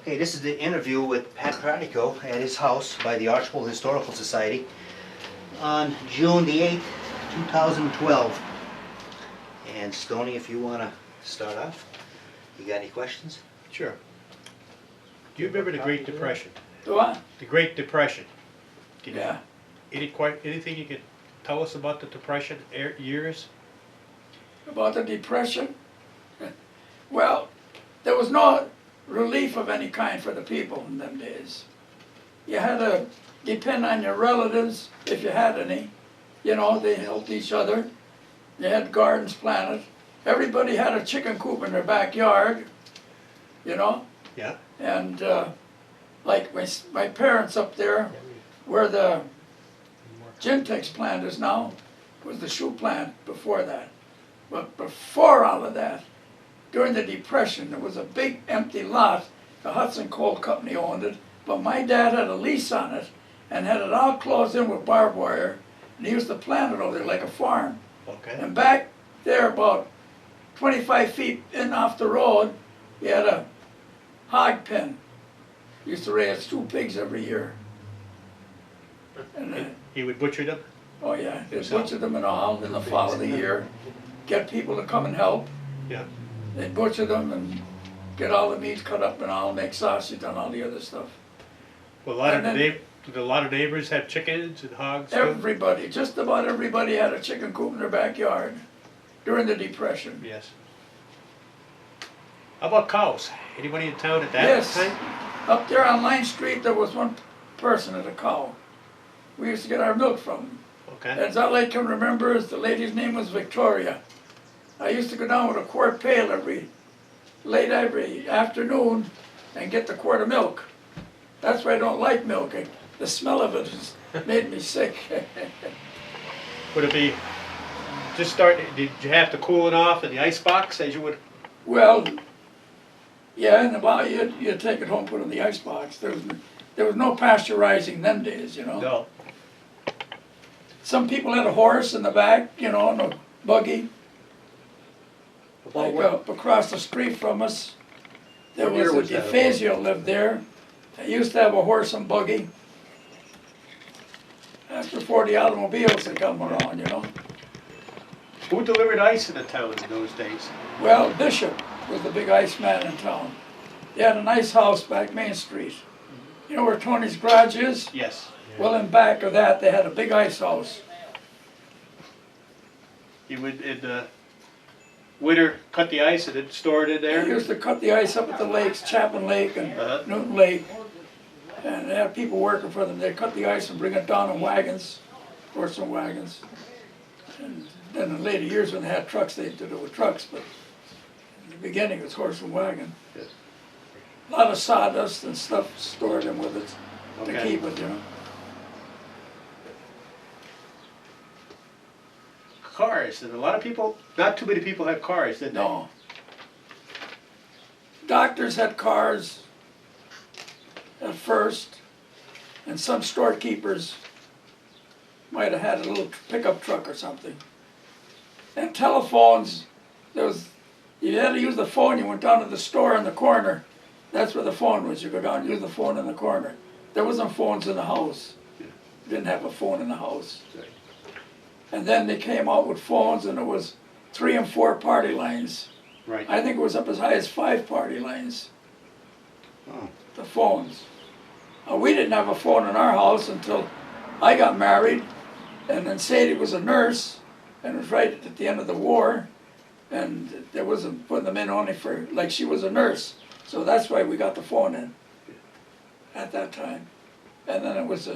Okay, this is the interview with Pat Pratico at his house by the Archbold Historical Society on June the 8th, 2012. And Stoney, if you want to start off, you got any questions? Sure. Do you remember the Great Depression? The what? The Great Depression. Can you- Yeah. Anything you could tell us about the Depression years? About the Depression? Well, there was no relief of any kind for the people in them days. You had to depend on your relatives, if you had any. You know, they helped each other. They had gardens planted. Everybody had a chicken coop in their backyard, you know? Yeah. And like my parents up there, where the Gentex plant is now, was the shoe plant before that. But before all of that, during the Depression, there was a big empty lot. The Hudson Coal Company owned it, but my dad had a lease on it and had it all closed in with barbed wire, and he used to plant it over there like a farm. Okay. And back there, about 25 feet in off the road, he had a hog pen. He used to raise 2 pigs every year. And He would butcher them? oh yeah, they butchered them and all in the fall of the year. Get people to come and help. Yeah. They'd butcher them and get all the meat cut up and all, make sausage and all the other stuff. Well, a lot And of then- a lot of neighbors have chickens and hogs too? Everybody, just about everybody had a chicken coop in their backyard during the Depression. Yes. How about cows? Anybody in town at that Yes. time? Up there on Line Street, there was one person at a cow. We used to get our milk from him. Okay. That's all I can remember is the lady's name was Victoria. I used to go down with a quart pail every afternoon and get the quart of milk. That's why I don't like milk. The smell of it has made me sick. Would it be just start? Did you have to cool it off in the ice box as you would? Well, yeah, in the about you'd take it home, put it in the ice box. There was no pasteurizing them days, you know. No. Some people had a horse in the back, you know, and a buggy. Like up across the street from us, there What year was a was that? DeFazio lived there. They used to have a horse and buggy. After 40 automobiles that come around, you know. Who delivered ice in the town in those days? Well, Bishop was the big ice man in town. They had a nice house back Main Street. You know where Tony's garage is? Yes. Well, in back of that, they had a big ice house. You would in the winter cut the ice and then store it in They there. used to cut the ice up at the lakes, Chapin Lake and Uh-huh. Newton Lake. And they had people working for them. They'd cut the ice and bring it down in wagons, horse and wagons. And then in later years when they had trucks, they did it with trucks, but in the beginning it was horse and wagon. Yes. A lot of sawdust and stuff stored in with it to Okay. keep it, you know. Cars, and a lot of people, not too many people had cars, did they? No. Doctors had cars at first, and some storekeepers might have had a little pickup truck or something. And telephones, you had to use the phone, you went down to the store in the corner. That's where the phone was, you go down and use the phone in the corner. There wasn't phones in the house. Didn't have a phone in the house. And then they came out with phones and it was 3 and 4 party lines. Right. I think it was up as high as 5 party lines. Oh. The phones. We didn't have a phone in our house until I got married, and then Sadie was a nurse, and it was right at the end of the war, and there wasn't putting them in only for, like she was a nurse. So that's why we got the phone in at that time. And then it was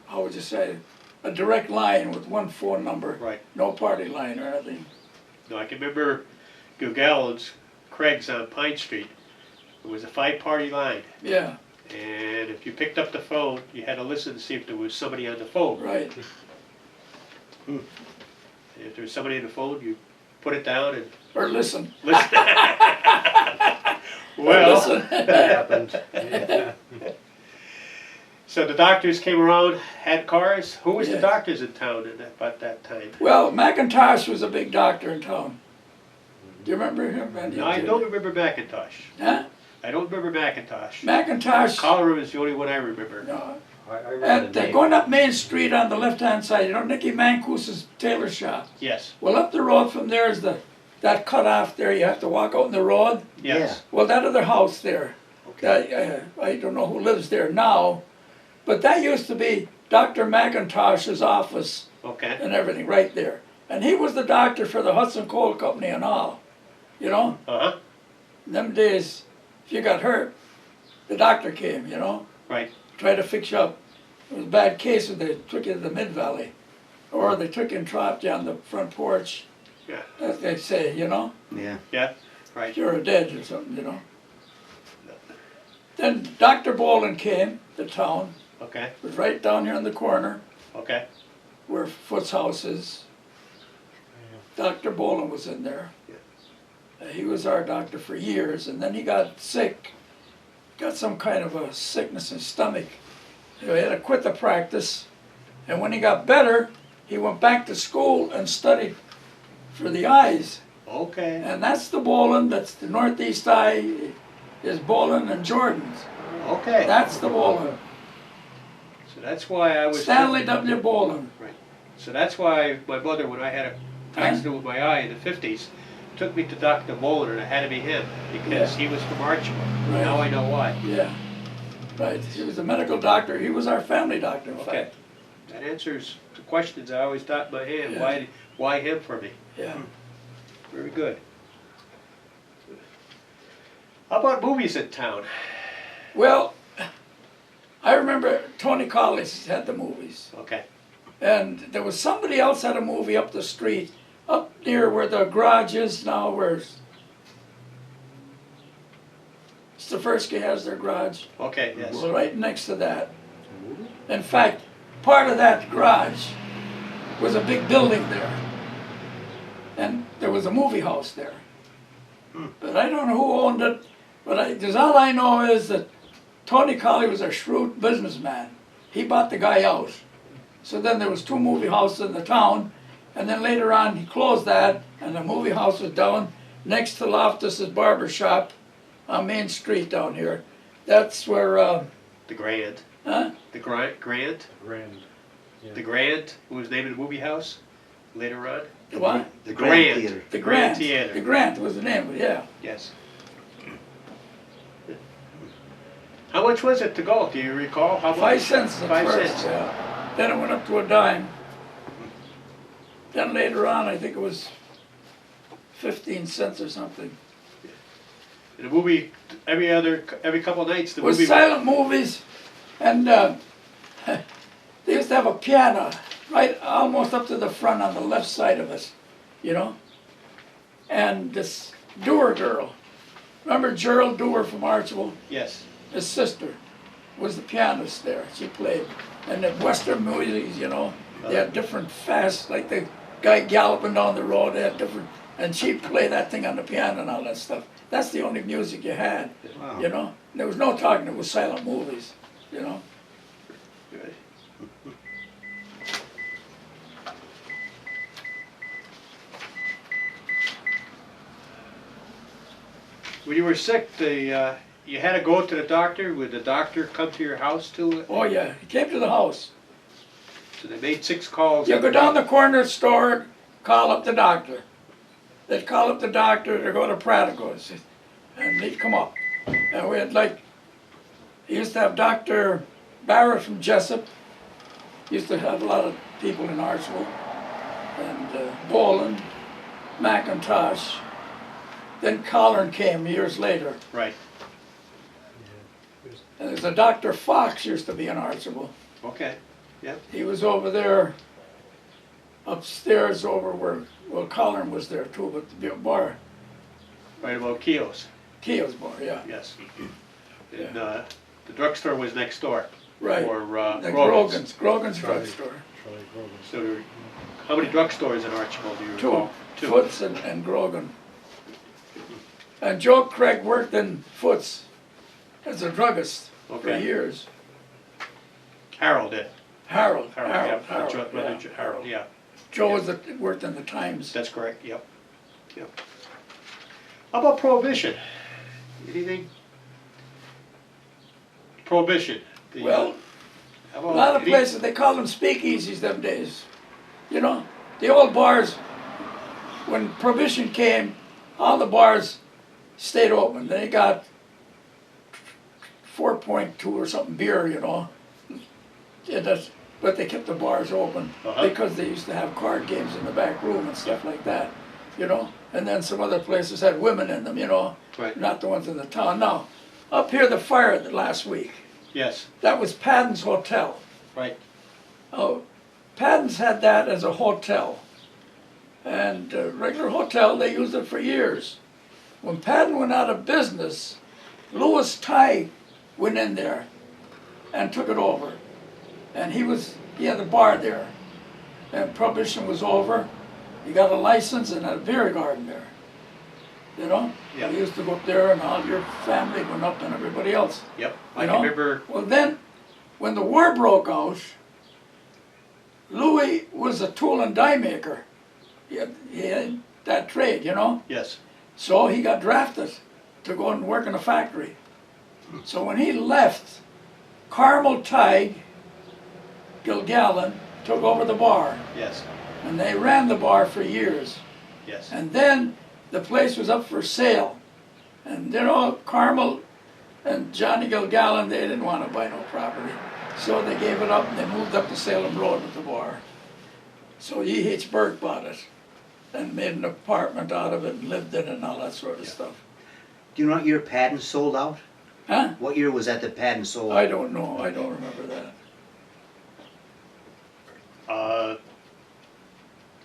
how would you say, a direct line with one phone number. Right. No party line or anything. No, I can remember Gilgallen's, Craig's on Pine Street. It was a 5-party line, Yeah, and if you picked up the phone, you had to listen to see if there was somebody on the phone. right. And if there was somebody on the phone, you put it down and Or listen. listen. Or Well, listen. Happened. so the doctors came around, had cars. Who was the Yes. doctors in town about that time? Well, McIntosh was a big doctor in town. Do you remember him? No, I don't remember McIntosh. Huh? I remember McIntosh. McIntosh, Cholera is the only one I remember. I remember the name. going up Main Street on the left-hand side, you know, Nicky Mancous's tailor shop. Yes, Well, up the road from there is that cutoff there, you have to walk out in the road. yes. Well, that other house there, Okay. I don't know who lives there now, but that used to be Dr. McIntosh's office Okay, and everything right there. And he was the doctor for the Hudson Coal Company and all, you know? uh-huh, In them days, if you got hurt, the doctor came, you know? right. Try to fix you up. It was a bad case when they took you to the Mid-Valley. Or they took you and dropped you on the front porch, Yeah, as they say, you know? Yeah. yeah, right. You're dead or something, you know? Then Dr. Boland came to town. Okay, It was right down here in the corner okay, where Foot's house is. Dr. Boland was in there. He was our doctor for years, and then he got sick, got some kind of a sickness in his stomach. He had to quit the practice, and when he got better, he went back to school and studied for the eyes. okay, And that's the Boland, that's the northeast eye, is Boland and Jordan's. okay. That's the Boland. So that's why I was. Stanley W. Boland. So that's why my mother, when I had a accident with my eye in the 50s, took me to Dr. Moeller, and it had to be him, because he was from Archibald. Right. Now I know why. Yeah, right. He was a medical doctor. He was our family doctor, in Okay. fact. That answers the questions I always thought in my head. Yeah. Why him for me? Yeah. Very good. How about movies in town? Well, I remember Tony Collins had the movies. Okay, And there was somebody else had a movie up the street, up near where the garage is now, where Stefersky has their garage. okay, yes. Well, right next to that. In fact, part of that garage was a big building there. And there was a movie house there. But I don't know who owned it, but just all I know is that Tony Colley was a shrewd businessman. He bought the guy out. So then there was two movie houses in the town, and then later on he closed that, and the movie house was down next to Loftus's barber shop on Main Street down here. That's where, The Grand. huh? The Grant? Grand. The Grand, who was named the movie house later on? The what? The Grand. Grand Theater. The Grand Grant. Theater. The Grant was the name of it, yeah. Yes. How much was it to go? Do you recall? How much? 5 cents at 5 first, cents. yeah. Then it went up to a dime. Then later on, I think it was 15 cents or something. And the movie, every couple of nights, the It was movie. silent movies, and they used to have a piano right almost up to the front on the left side of us, you know? And this Dewar girl, remember Gerald Dewar from Archibald? Yes. His sister was the pianist there. She played. And the Western movies, you know, they had different fast, like the guy galloping down the road, they had different, and she'd play that thing on the piano and all that stuff. That's the only music you had, Wow. you know? There was no talking, it was silent movies, you know? Good. When you were sick, you had to go to the doctor. Would the doctor come to your house too? Oh yeah, he came to the house. So they made 6 calls. You go down the corner store, call up the doctor. They'd call up the doctor to go to Pratico's, and they'd come up. And we had he used to have Dr. Barrett from Jessup, used to have a lot of people in Archibald, and Boland, McIntosh. Then Collin came years later. Right. And there's a Dr. Fox used to be in Archibald. Okay. He was over there, upstairs over where, well, Collin was there too, but the bar, Right about Keogh's. Keogh's bar, yeah. Yes. And the drugstore was next door. Right. Or The Grogan's. Grogan's Charlie. drugstore. So there were, how many drugstores in Archibald do you Two, recall? Foots and Grogan. And Joe Craig worked in Foots as a druggist for Okay. years. Harold did. Harold, Yeah. Harold, Brother yeah. Harold, yeah. Joe worked in the Times. That's correct, yep. Yep. How about Prohibition? Anything? Prohibition. The, Well, how a about lot of the- places, they call them speakeasies them days. You know, the old bars, when Prohibition came, all the bars stayed open. They got 4.2 or something beer, you know. But they kept the bars open Uh-huh. because they used to have card games in the back room and stuff like that, you know. And then some other places had women in them, you know, Right. not the ones in the town. Now, up here, the fire last week, Yes, that was Padden's Hotel. right. Oh, Padden's had that as a hotel. And regular hotel, they used it for years. When Padden went out of business, Louis Ty went in there and took it over. And he had a bar there. And Prohibition was over. He got a license and had a beer garden there. You know? Yeah. You used to go up there and all your family went up and everybody else. Yep. I You can know? remember. Well then, when the war broke out, Louis was a tool and die maker. He had that trade, you know? Yes. So he got drafted to go and work in a factory. So when he left, Carmel Tighe, Gilgallen, took over the bar. Yes. And they ran the bar for years. Yes. And then the place was up for sale. And you know, Carmel and Johnny Gilgallen, they didn't want to buy no property. So they gave it up and they moved up to Salem Road with the bar. So E.H. Burke bought it and made an apartment out of it and lived in it and all that sort of stuff. Do you know what year Padden sold out? Huh? What year was that Padden sold out? I don't know. I don't remember that.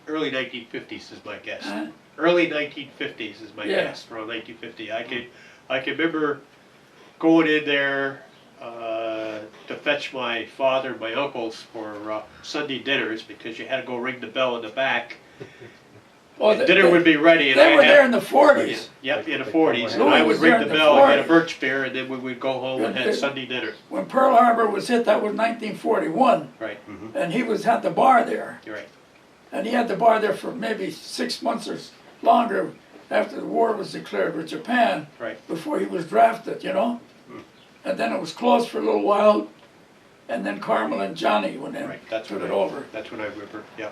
Early 1950s is my guess. Huh? Early 1950s is my Yeah. guess. Around 1950, I can remember going in there to fetch my father and my uncles for Sunday dinners because you had to go ring the bell in the back. Oh, And dinner would be ready. And they I were had, there in the 40s. Yep, in the 40s. And Louis I would was ring there the in the bell and get a 40s. birch beer, and then we would go home and Yeah, had they- Sunday dinner. When Pearl Harbor was hit, that was 1941, Right. and he had the bar there. You're right. And he had the bar there for maybe 6 months or longer after the war was declared with Japan, Right. before he was drafted, you know? And then it was closed for a little while, and then Carmel and Johnny went in, Right. That's took what it over. That's what I remember. Yeah.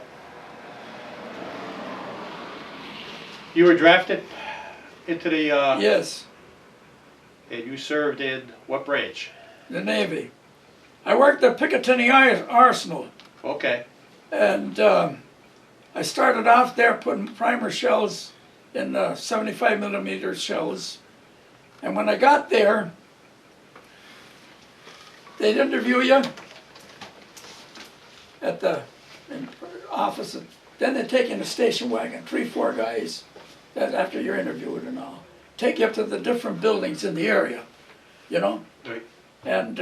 You were drafted into the. Yes, And you served in what branch? the Navy. I worked at Picatinny Arsenal, Okay. and I started off there putting primer shells in 75 millimeter shells. And when I got there, they'd interview you at the office. Then they'd take you in a station wagon, 3-4 guys, that after you're interviewed and all. Take you up to the different buildings in the area, you know? Right. And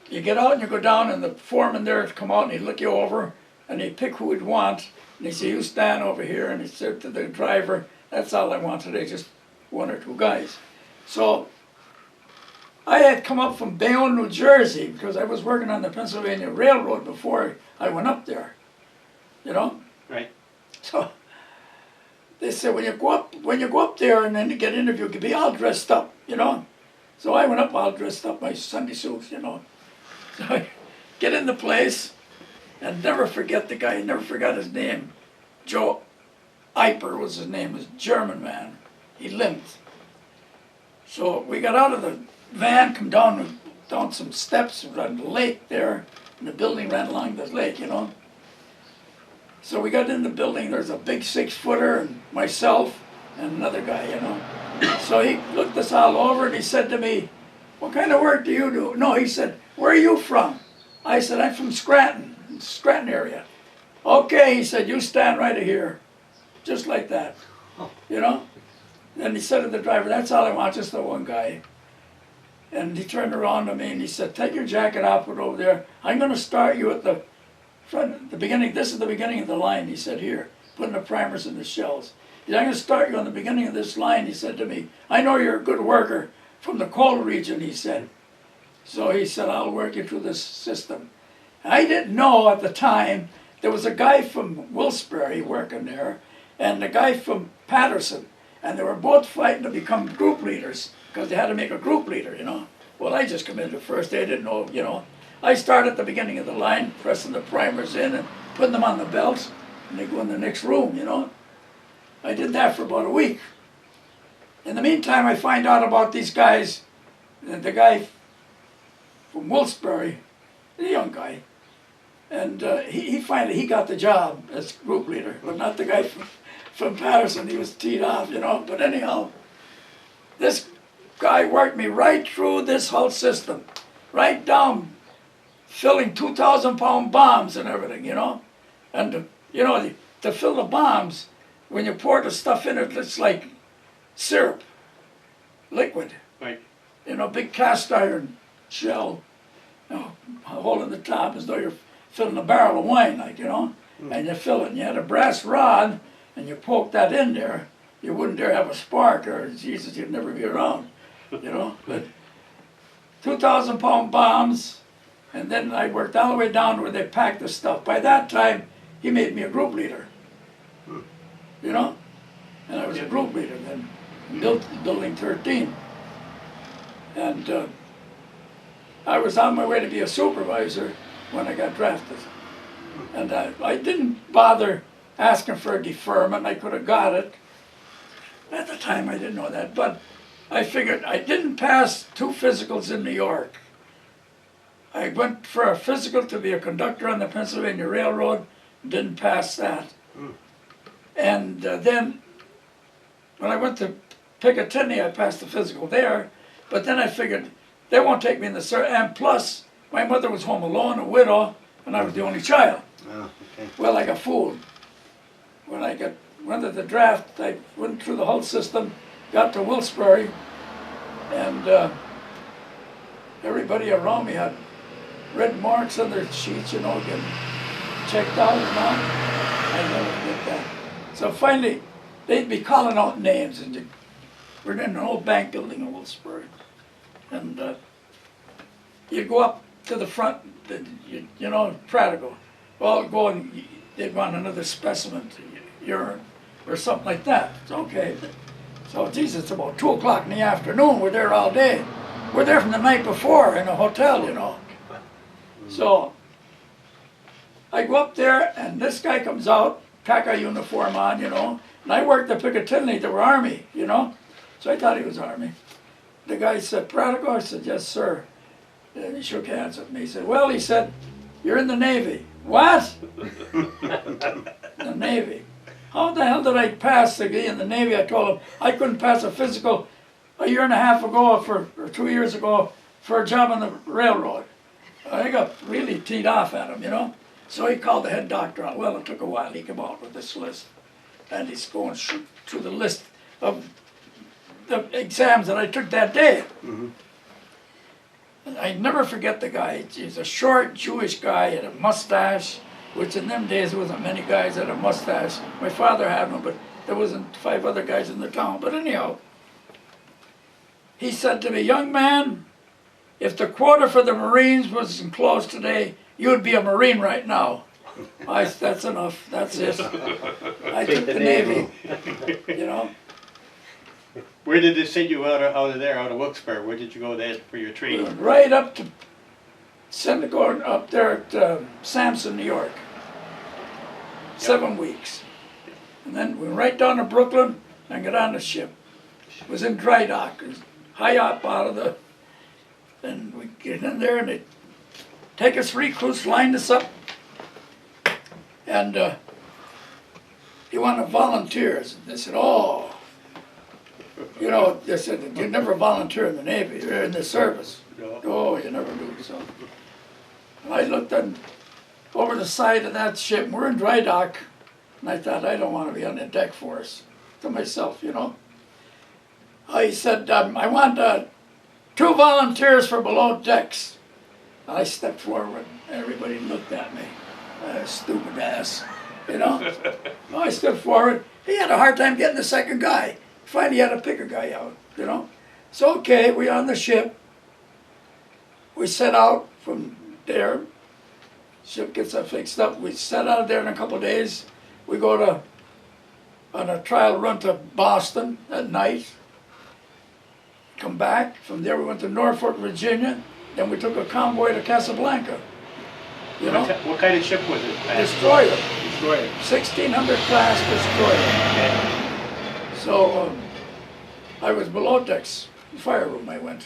you get out and you go down and the foreman there would come out and he'd look you over and he'd pick who he'd want. And he'd say, you stand over here. And he'd say to the driver, that's all I want today, just 1 or 2 guys. So I had come up from Bayonne, New Jersey, because I was working on the Pennsylvania Railroad before I went up there, you know? Right. So they said, when you go up there and then you get interviewed, you be all dressed up, you know? So I went up all dressed up, my Sunday suits, you know? So I get in the place and never forget the guy, never forgot his name. Joe Eiper was his name, was a German man. He limped. So we got out of the van, come down some steps around the lake there, and the building ran along the lake, you know? So we got in the building, there's a big 6-footer and myself and another guy, you know. So he looked us all over and he said to me, what kind of work do you do? No, he said, where are you from? I said, I'm from Scranton area. Okay, he said, you stand right here, just like that, you know. Then he said to the driver, that's all I want, just the one guy. And he turned around to me and he said, take your jacket off, put it over there. I'm gonna start you at the front, the beginning, this is the beginning of the line, he said, here, putting the primers in the shells. He said, I'm gonna start you on the beginning of this line, he said to me. I know you're a good worker from the coal region, he said. So he said, I'll work you through this system. I didn't know at the time, there was a guy from Wilkes-Barre working there, and a guy from Patterson, and they were both fighting to become group leaders, because they had to make a group leader, you know. Well, I just come in the first day, I didn't know, you know. I start at the beginning of the line, pressing the primers in and putting them on the belts, and they go in the next room, you know. I did that for about a week. In the meantime, I find out about these guys, the guy from Wilkes-Barre, a young guy, and he finally got the job as group leader, but not the guy from Patterson. He was teed off, you know. But anyhow, this guy worked me right through this whole system, right down, filling 2,000-pound bombs and everything, you know. And you know, to fill the bombs, when you pour the stuff in it, it's like syrup, liquid. Right. You know, big cast iron shell, you know, a hole in the top as though you're filling a barrel of wine, like, you know. And you fill it, and you had a brass rod, and you poke that in there. You wouldn't dare have a spark, or Jesus, you'd never be around, you know. But 2,000-pound bombs, and then I worked all the way down to where they packed the stuff. By that time, he made me a group leader, you know. And I was a group leader then, built Building 13. And I was on my way to be a supervisor when I got drafted. And I didn't bother asking for a deferment. I could have got it. At the time, I didn't know that. But I figured I didn't pass 2 physicals in New York. I went for a physical to be a conductor on the Pennsylvania Railroad, didn't pass that. And then when I went to Picatinny, I passed the physical there. But then I figured they won't take me in the service. And plus, my mother was home alone, a widow, and I was the only child. Oh, okay. Well, I got fooled. When I went to the draft, I went through the whole system, got to Wilkes-Barre, and everybody around me had red marks on their sheets, you know, getting checked out and on. I never did that. So finally, they'd be calling out names, and we're in an old bank building in Wilkes-Barre. And you go up to the front, you know, Pratico. Well, go and they'd want another specimen, urine, or something like that. It's okay. So, geez, it's about 2 o'clock in the afternoon. We're there all day. We're there from the night before in a hotel, you know. So, I go up there, and this guy comes out, khaki uniform on, you know. And I worked at Picatinny, they were Army, you know. So I thought he was Army. The guy said, Pratico? I said, yes, sir. And he shook hands with me. He said, well, he said, you're in the Navy. What? The Navy. How the hell did I pass to be in the Navy? I told him I couldn't pass a physical a year and a half ago or 2 years ago for a job on the railroad. I got really teed off at him, you know. So he called the head doctor out. Well, it took a while. He came out with this list. And he's going through the list of the exams that I took that day. And I never forget the guy. He's a short Jewish guy, had a mustache, which in them days there wasn't many guys that had a mustache. My father had one, but there wasn't 5 other guys in the town. But anyhow, he said to me, young man, if the quota for the Marines was enclosed today, you would be a Marine right now. That's enough, that's it. I took the Navy, you know. Where did they send you out of there, out of Wilkes-Barre? Where did you go then for your training? Right up to Synagogue, up there at Sampson, New York. 7 weeks. And then we went right down to Brooklyn and got on the ship. It was in dry dock, it was high up out of the, and we get in there and they take us recruits, lined us up, and you want to volunteers. They said, oh, you know, they said, you never volunteer in the Navy, you're in the service. No. Oh, you never do, so. I looked over the side of that ship, and we're in dry dock, and I thought, I don't want to be on the deck force, to myself, you know. He said, I want 2 volunteers for below decks. I stepped forward, everybody looked at me, stupid ass, you know. I stepped forward, he had a hard time getting the second guy. Finally, he had to pick a guy out, you know. So, okay, we on the ship. We set out from there. Ship gets us fixed up. We set out of there in a couple of days. We go on a trial run to Boston at night. come back. From there we went to Norfolk, Virginia. Then we took a convoy to Casablanca. You know, What kind of ship was it, Pat? destroyer, Destroyer. 1600 class destroyer. Okay. So I was below decks, fire room I went.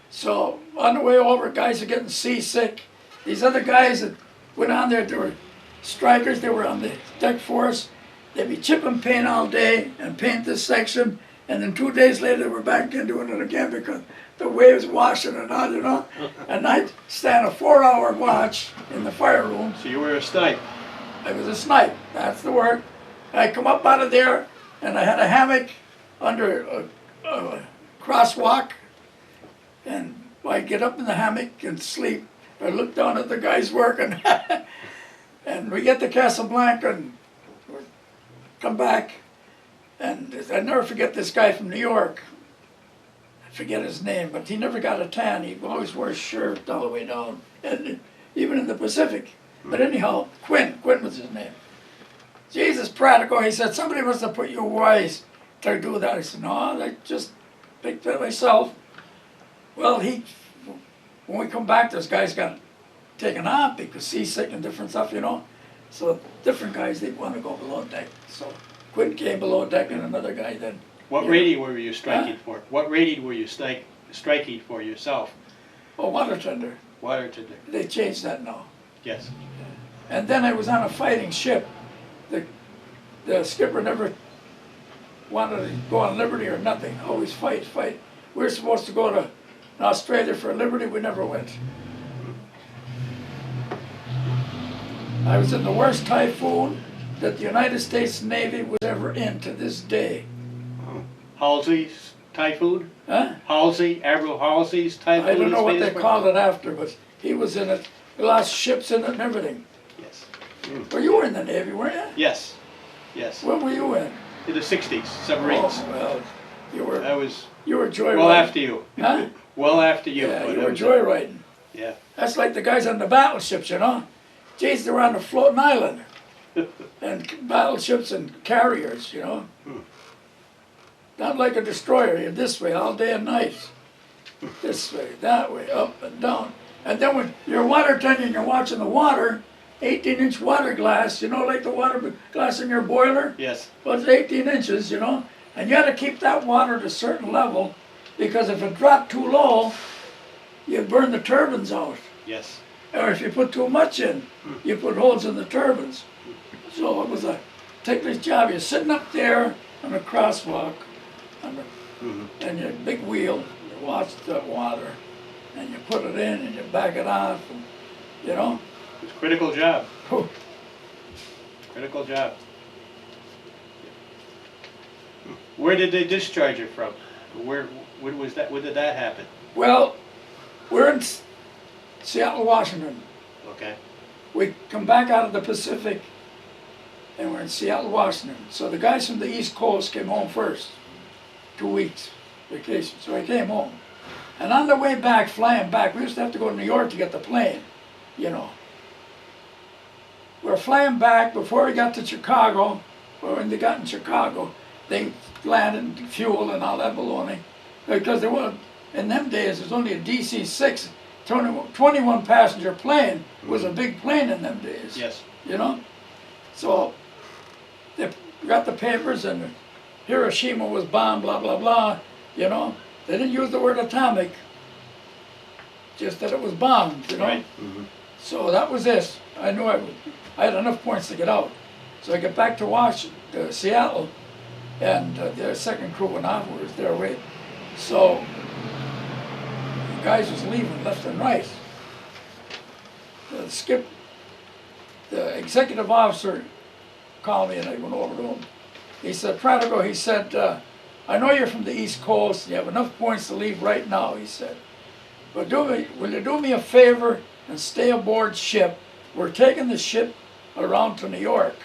So on the way over, guys are getting seasick. These other guys that went on there, they were strikers, they were on the deck force. They'd be chipping paint all day and paint this section, and then 2 days later they were back in doing it again because the waves washing it out, you know. And I'd stand a 4-hour watch in the fire room. So you were a snipe. I was a snipe, that's the word. I come up out of there, and I had a hammock under a crosswalk, and I'd get up in the hammock and sleep. I look down at the guys working, and we get to Casablanca and come back, and I never forget this guy from New York. I forget his name, but he never got a tan. He always wore a shirt all the way down, and even in the Pacific. But anyhow, Quinn was his name. Jesus, Pratico, he said, somebody must have put you wise to do that. I said, no, I just picked it myself. Well, when we come back, those guys got taken off because seasick and different stuff, you know. So different guys, they want to go below deck. So Quinn came below deck and another guy then. What rating were you striking for? What rating were you striking for yourself? Oh, water tender. Water tender. They changed that now. Yes. And then I was on a fighting ship. The skipper never wanted to go on liberty or nothing. Always fight. We were supposed to go to Australia for liberty. We never went. I was in the worst typhoon that the United States Navy was ever in to this day. Halsey's typhoon? Huh? Halsey, Admiral Halsey's typhoon? I don't know what is they famous called it after, but he was in it. We lost ships in it and everything. for? Yes. Well, you were in the Navy, weren't you? Yes. Yes. What were you in? In the 60s, submarines. Oh, well, I was you were joyriding. well after you. Huh? Well after you. Yeah, but you I were was- joyriding. Yeah. That's like the guys on the battleships, you know? Geez, they were on a floating island. And battleships and carriers, you know? Not like a destroyer, you're this way all day and night. This way, that way, up and down. And then when you're water tending, you're watching the water, 18-inch water glass, you know, like the water glass in your boiler? Yes. Well, it's 18 inches, you know? And you had to keep that water at a certain level, because if it dropped too low, you'd burn the turbines out. Yes. Or if you put too much in, you put holes in the turbines. So it was a ticklish job. You're sitting up there on a crosswalk, and your big wheel, you watch the water, and you put it in, and you back it off, and, you know? It was a critical job. Whew. Critical job. Where did they discharge you from? When was that? When did that happen? Well, we're in Seattle, Washington. Okay. We come back out of the Pacific, and we're in Seattle, Washington. So the guys from the East Coast came home first. 2 weeks vacation. So I came home. And on the way back, flying back, we used to have to go to New York to get the plane, you know. We're flying back before we got to Chicago, or when they got in Chicago, they landed fuel and all that baloney. Because there was, in them days, there was only a DC-6, 21 passenger plane. It was a big plane in them days. Yes. You know? So they got the papers, and Hiroshima was bombed, blah, blah, blah, you know? They didn't use the word atomic, just that it was bombed, you know? Right. So that was it. I knew I had enough points to get out. So I get back to Seattle, and the second crew went off, we was there waiting. So the guys was leaving left and right. The executive officer called me, and I went over to him. He said, Pratico, he said, I know you're from the East Coast, you have enough points to leave right now, he said. But will you do me a favor and stay aboard ship? We're taking the ship around to New York.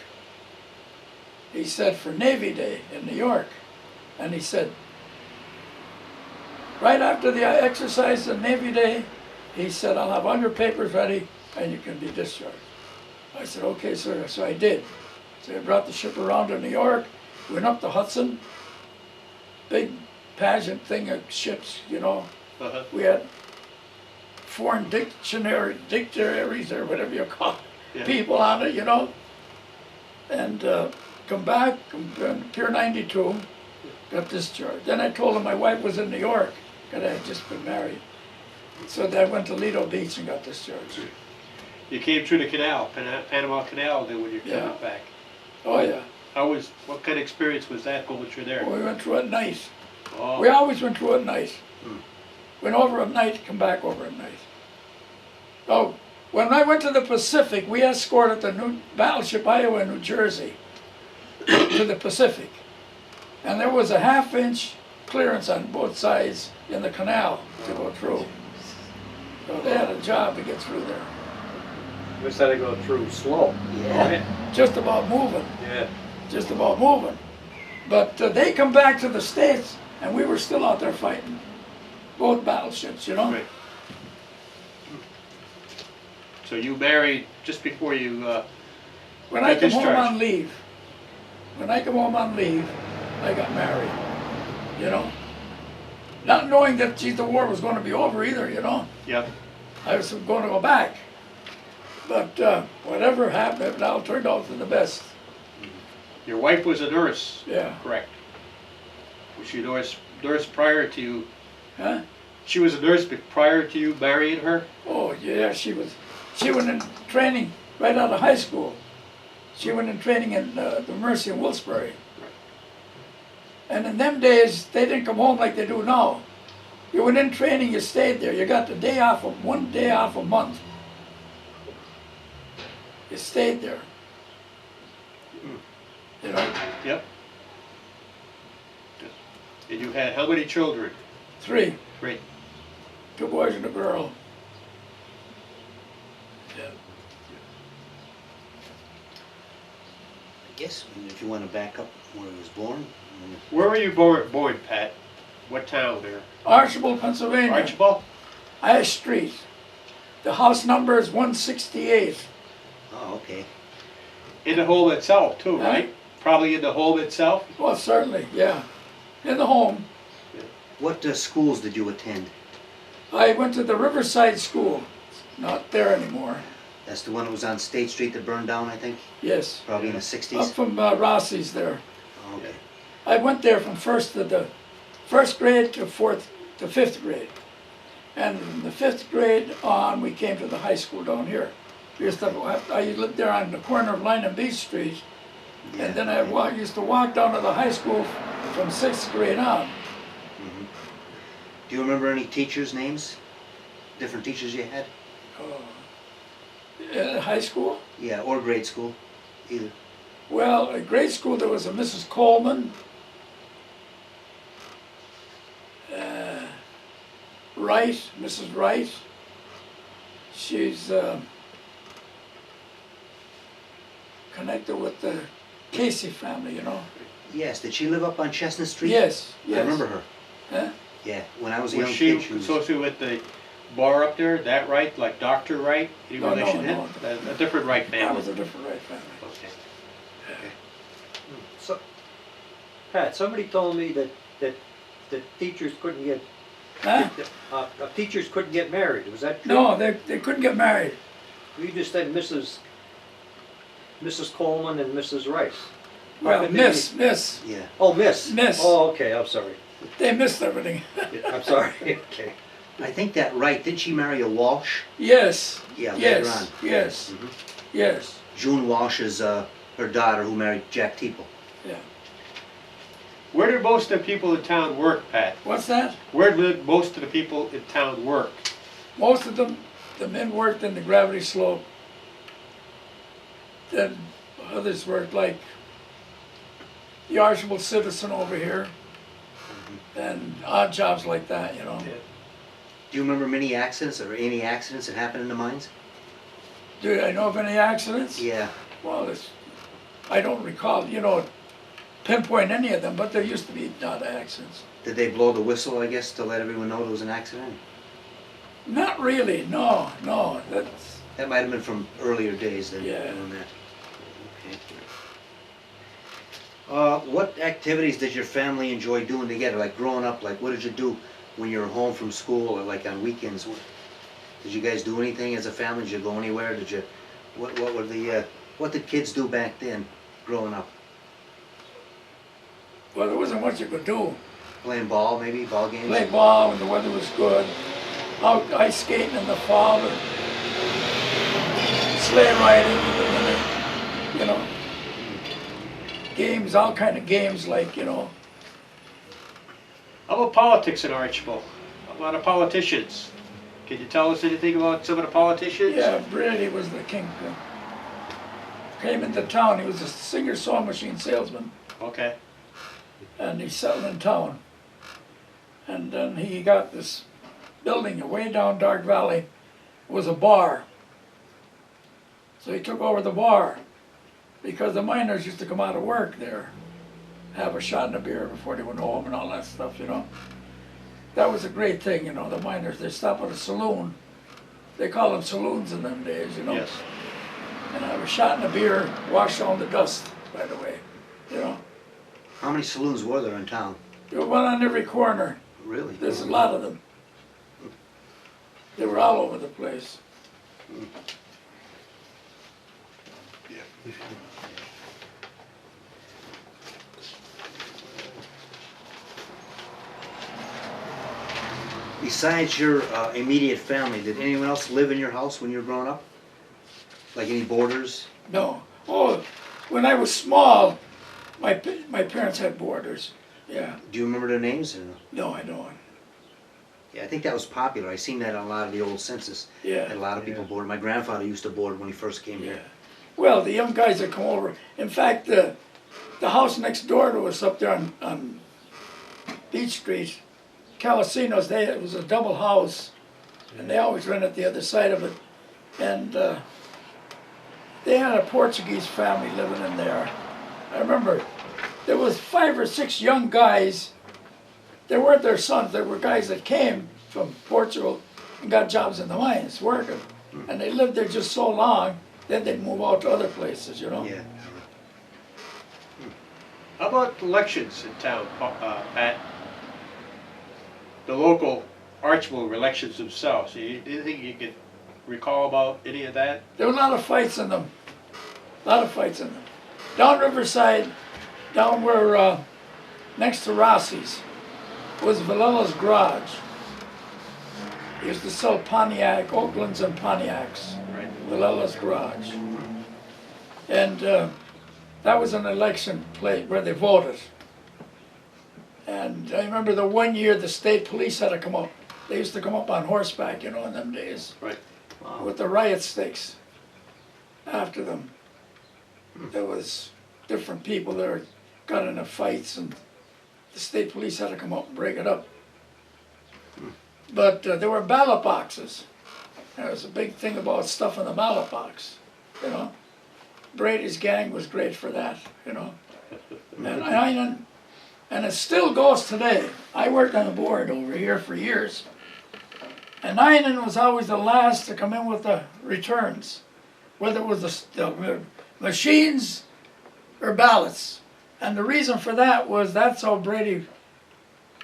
He said, for Navy Day in New York. And he said, right after the exercise of Navy Day, he said, I'll have all your papers ready and you can be discharged. I said, okay, sir. So I did. So I brought the ship around to New York, went up the Hudson, big pageant thing of ships, you know. Uh-huh. We had foreign dictionaries or whatever you call it, Yeah. people on it, you know. And come back, Pier 92, got discharged. Then I told him my wife was in New York, because I had just been married. So then I went to Lido Beach and got discharged. You came through the canal, Panama Canal, then when you're coming Yeah. back. Oh yeah, What kind of experience was that going through there? we went through at night. Oh, We always went through at night. Went over at night, come back over at night. Oh, when I went to the Pacific, we escorted the new battleship Iowa in New Jersey to the Pacific. And there was a half-inch clearance on both sides in the canal to go through. So they had a job to get through there. We said to go through slow. Yeah. Just about moving, Yeah. just about moving. But they come back to the States and we were still out there fighting. Both battleships, you know? right. So you married just before you, When I Got come home discharged. on leave, when I come home on leave, I got married, you know? Not knowing that, geez, the war was gonna be over either, you know? yeah, I was gonna go back. But whatever happened, it all turned out for the best, your wife was a nurse, yeah. correct? Was she a nurse prior to you? Huh? She was a nurse prior to you marrying her? Oh, yeah, she went in training right out of high school. She went in training in the Mercy in Wilkes-Barre. And in them days, they didn't come home like they do now. You went in training, you stayed there. You got the day off, one day off a month. You stayed there. You know, Yep. And you had how many children? 3, Three. 2 boys and a girl. Yeah. I guess if you want to back up where he was born. Where were you born, Pat? What town there? Archibald, Pennsylvania. Archibald? Ash Street. The house number is 168. Oh, okay. In the home itself too, Huh? right? Probably in the home itself? Well, certainly, yeah. In the home. What schools did you attend? I went to the Riverside School. Not there anymore. That's the one that was on State Street that burned down, I think? Yes. Probably in the Up 60s? from Rossi's there. Oh, okay. I went there from first grade to 5th grade. And from the 5th grade on, we came to the high school down here. I lived there on the corner of Line and Beach Street. Yeah, And then I okay. used to walk down to the high school from 6th grade on. Do you remember any teachers' names? Different teachers you had? In high school? Yeah, or grade school, either. Well, at grade school there was a Mrs. Coleman. Wright, Mrs. Wright. She's connected with the Casey family, you know. Yes, did she live up on Chestnut Street? Yes, yes. I remember her. Huh? Yeah, when I was a Was young she kid, she was... associated with the bar up there, that Wright, like Dr. Wright? Any No, no, relation to no. him? A different Wright That family? was a different Wright family. Okay. So, Pat, somebody told me that teachers couldn't get Huh? teachers couldn't get married. Was that true? No, they couldn't get married. You just said Mrs. Coleman and Mrs. Rice. How Well, could they Miss. Yeah. Oh, Miss. Miss. Oh, okay. I'm sorry. They missed everything. I'm sorry. Okay. I think that right. Did she marry a Walsh? Yes. Yeah, later Yes. on. Yes. Mhm. Yes. June Walsh is her daughter who married Jack Teeple. Yeah. Where did most of the people in town work, Pat? What's that? Where did most of the people in town work? Most of them, the men worked in the gravity slope. Then others worked like the Archibald Citizen over here. And odd jobs like that, you know. Yeah. Do you remember many accidents or any accidents that happened in the mines? Do I know of any accidents? Yeah. Well, I don't recall, you know, pinpoint any of them, but there used to be odd accidents. Did they blow the whistle, I guess, to let everyone know there was an accident? Not really, no. That might have been from earlier days than Yeah. doing that. Okay. What activities did your family enjoy doing together? Like growing up, like what did you do when you were home from school or like on weekends? Did you guys do anything as a family? Did you go anywhere? Did you, what were the, what did kids do back then, growing up? Well, there wasn't much you could do. Playing ball, maybe, ball games? Play ball when the weather was good, out ice skating in the fall, or sleigh riding in the winter, you know. Games, all kind of games like, you know. How about politics in Archibald? How about the politicians? Can you tell us anything about some of the politicians? Yeah, Brady was the kingpin. Came into town, he was a Singer sewing machine salesman, Okay. and he settled in town. And then he got this building way down Dark Valley. It was a bar. So he took over the bar because the miners used to come out of work there, have a shot and a beer before they went home and all that stuff, you know. That was a great thing, you know, the miners, they stop at a saloon. They call them saloons in them days, you know. Yes. And have a shot and a beer, wash on the dust, by the way, you know. How many saloons were there in town? There were one on every corner. Really? There's a lot of them. They were all over the place. Besides your immediate family, did anyone else live in your house when you were growing up? Like any boarders? No. Oh, when I was small, my parents had boarders. Yeah. Do you remember their names? Or no? No, I don't. Yeah, I think that was popular. I seen that on a lot of the old census. Yeah. Had a lot of people board. My grandfather used to board when he first came Yeah. here. Well, the young guys that come over. In fact, the house next door to us up there on Beach Street, Calasinos, it was a double house, and they always rented the other side of it. And they had a Portuguese family living in there. I remember there was 5 or 6 young guys. They weren't their sons. They were guys that came from Portugal and got jobs in the mines working. And they lived there just so long, then they'd move out to other places, you know. Yeah. How about elections in town, Pat? The local Archibald elections themselves. Anything you can recall about any of that? There were a lot of fights in them. A lot of fights in them. Down Riverside, down where, next to Rossi's, was Villela's garage. He used to sell Pontiac, Oaklands and Pontiacs. Right. Villela's garage. And that was an election place where they voted. And I remember the one year the state police had to come up. They used to come up on horseback, you know, in them days. Right. With the riot sticks after them. There was different people that got into fights, and the state police had to come up and break it up. But there were ballot boxes. There was a big thing about stuff in the ballot box, you know. Brady's gang was great for that, you know. And it still goes today. I worked on the board over here for years. And Einan was always the last to come in with the returns, whether it was the machines or ballots. And the reason for that was that's how Brady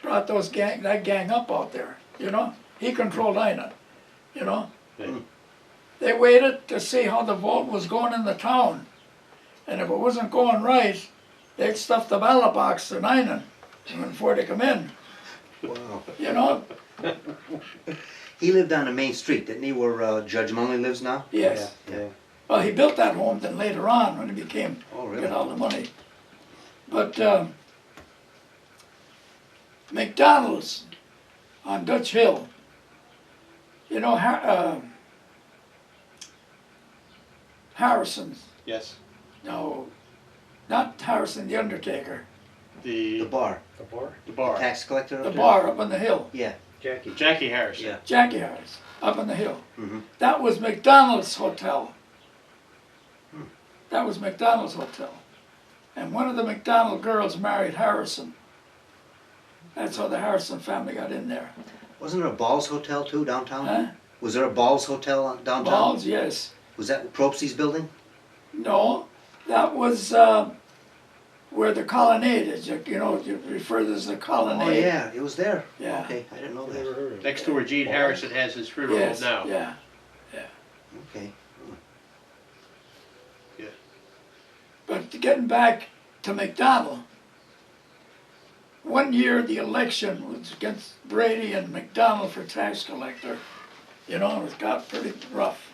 brought that gang up out there, you know. He controlled Einan, you know. Okay. They waited to see how the vote was going in the town. And if it wasn't going right, they'd stuff the ballot box in Einan before they come in, Wow. you know. He lived on the main street, didn't he, where Judge Munley lives now? Yes. Yeah. Well, he built that home then later on when he became, Oh, really? got all the money. But McDonald's on Dutch Hill, you know, Harrison's, Yes. no, not Harrison, the Undertaker, The The bar. The bar? the bar. Tax collector up the there? bar up on the hill, Yeah. Jackie. Jackie Harris. Yeah. Jackie Harris, up on the hill. Mhm. That was McDonald's hotel. That was McDonald's hotel. And one of the McDonald girls married Harrison. That's how the Harrison family got in there. Wasn't there a Balls Hotel too downtown? Huh? Was there a Balls Hotel downtown? Balls, yes. Was that Propsty's building? No, that was where the colonnade is, you know, you refer to as the Oh, colonnade. yeah, it was there. Yeah. Okay, I didn't know Never that. heard of it. Next to where Gene Harrison has his funeral home Yes, now. yeah. Okay. But getting back to McDonald, one year the election was against Brady and McDonald for tax collector. You know, it got pretty rough.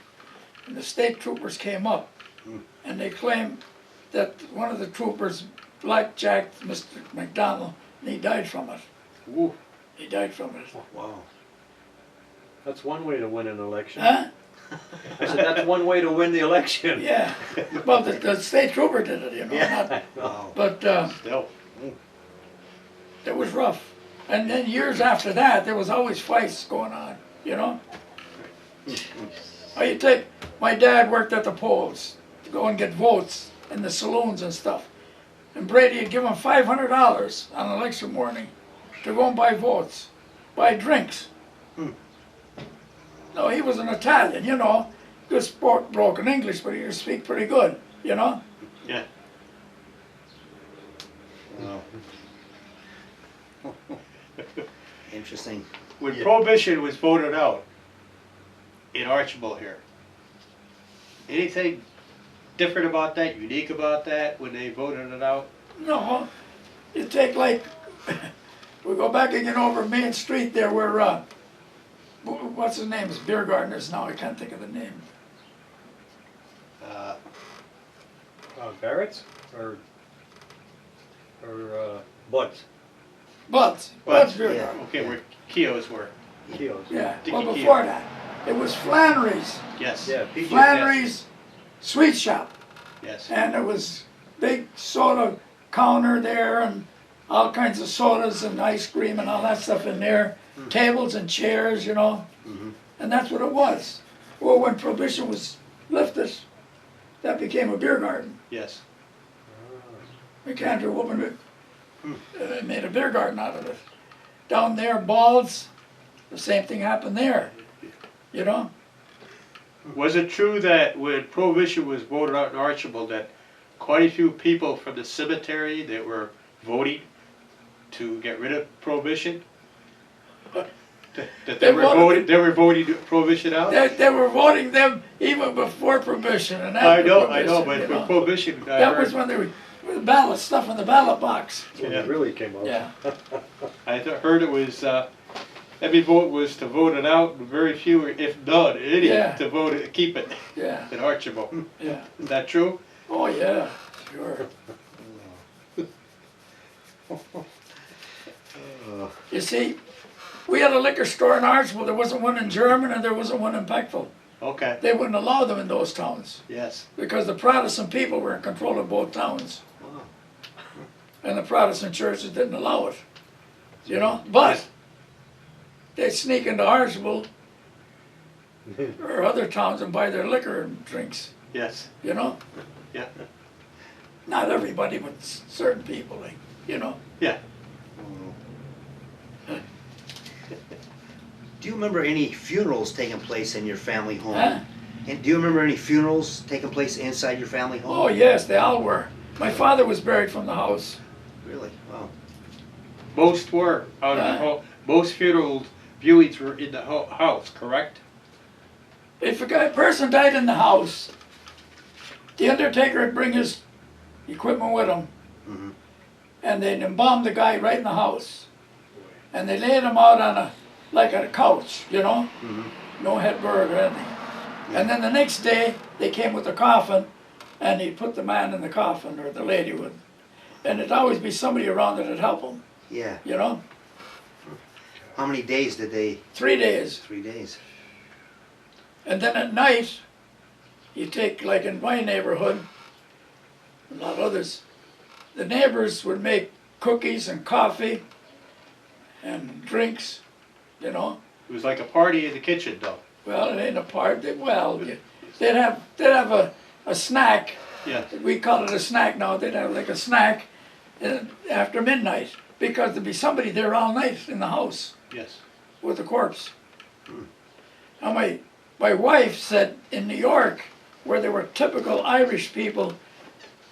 And the state troopers came up and they claimed that one of the troopers blackjacked Mr. McDonald and he died from it. Ooh, He died from it. Wow. That's one way to win an election. Huh? I said, that's one way to win the election. Yeah. Well, the state trooper did it, you know. Yeah. Wow. But still. it was rough. And then years after that, there was always fights going on, you know? Oh, you take, my dad worked at the polls to go and get votes in the saloons and stuff. And Brady had given him $500 on election morning to go and buy votes, buy drinks. No, he was an Italian, you know, good sport, broken English, but he could speak pretty good, you know? Yeah. Wow. Interesting. When Prohibition was voted out in Archibald here, anything different about that, unique about that, when they voted it out? No, you take like, we go back again over Main Street there where, what's his name, it's beer gardeners now, I can't think of the name. Barrett's or Bud's? Bud's Bud's, Beer yeah. Garden. Okay, where Keogh's were. Kios. Yeah, Dickie well Keogh. before that, it was Flannery's, Yes. Yeah, PJ. Flannery's Sweet Shop. Yes. And there was big soda counter there and all kinds of sodas and ice cream and all that stuff in there. Tables and chairs, you know. And that's what it was. Well, when Prohibition was lifted, that became a beer garden. Yes. McAndrew woman made a beer garden out of it. Down there, Balls, the same thing happened there, you know? Was it true that when Prohibition was voted out in Archibald that quite a few people from the cemetery that were voting to get rid of Prohibition? That They wanted- they were voting Prohibition out? They were voting them even before Prohibition and I after know, Prohibition, but you for know? Prohibition, I That was heard, when they were, the ballot stuff in the ballot box. That's when Yeah. it really came out. Yeah, heard it was, every vote was to vote it out, and very few, if none, any, Yeah. to vote it, keep it yeah, in Archibald. yeah. Is that true? Oh, yeah, sure. You see, we had a liquor store in Archibald, there wasn't one in German and there wasn't one in Beckville. Okay, They wouldn't allow them in those towns yes. because the Protestant people were in control of both towns. Wow. And the Protestant churches didn't allow it, you know? But they'd sneak into Archibald or other towns and buy their liquor and drinks, Yes, you know? yeah, Not everybody, but certain people, like, you know? yeah. Do you remember any funerals taking place in your family home? Huh? And do you remember any funerals taking place inside your family home? Oh, yes, they all were. My father was buried from the house. Really? Wow. Most were out of the Huh? most funeral viewings were in the house, correct? If a person died in the house, the undertaker would bring his equipment with him, Mhm. and they'd embalm the guy right in the house. And they laid him out on like a couch, you know? No headboard or anything. And then the next day, they came with the coffin, and he'd put the man in the coffin, or the lady would. And it'd always be somebody around that'd help him, Yeah. you know? How many days did they? 3 days. 3 days. And then at night, you take, like in my neighborhood, a lot of others, the neighbors would make cookies and coffee and drinks, you know? It was like a party in the kitchen, though. Well, it ain't a part, they'd have a snack, Yeah, we call it a snack now, they'd have like a snack after midnight, because there'd be somebody there all night in the house yes. with a corpse. Now my wife said in New York, where there were typical Irish people,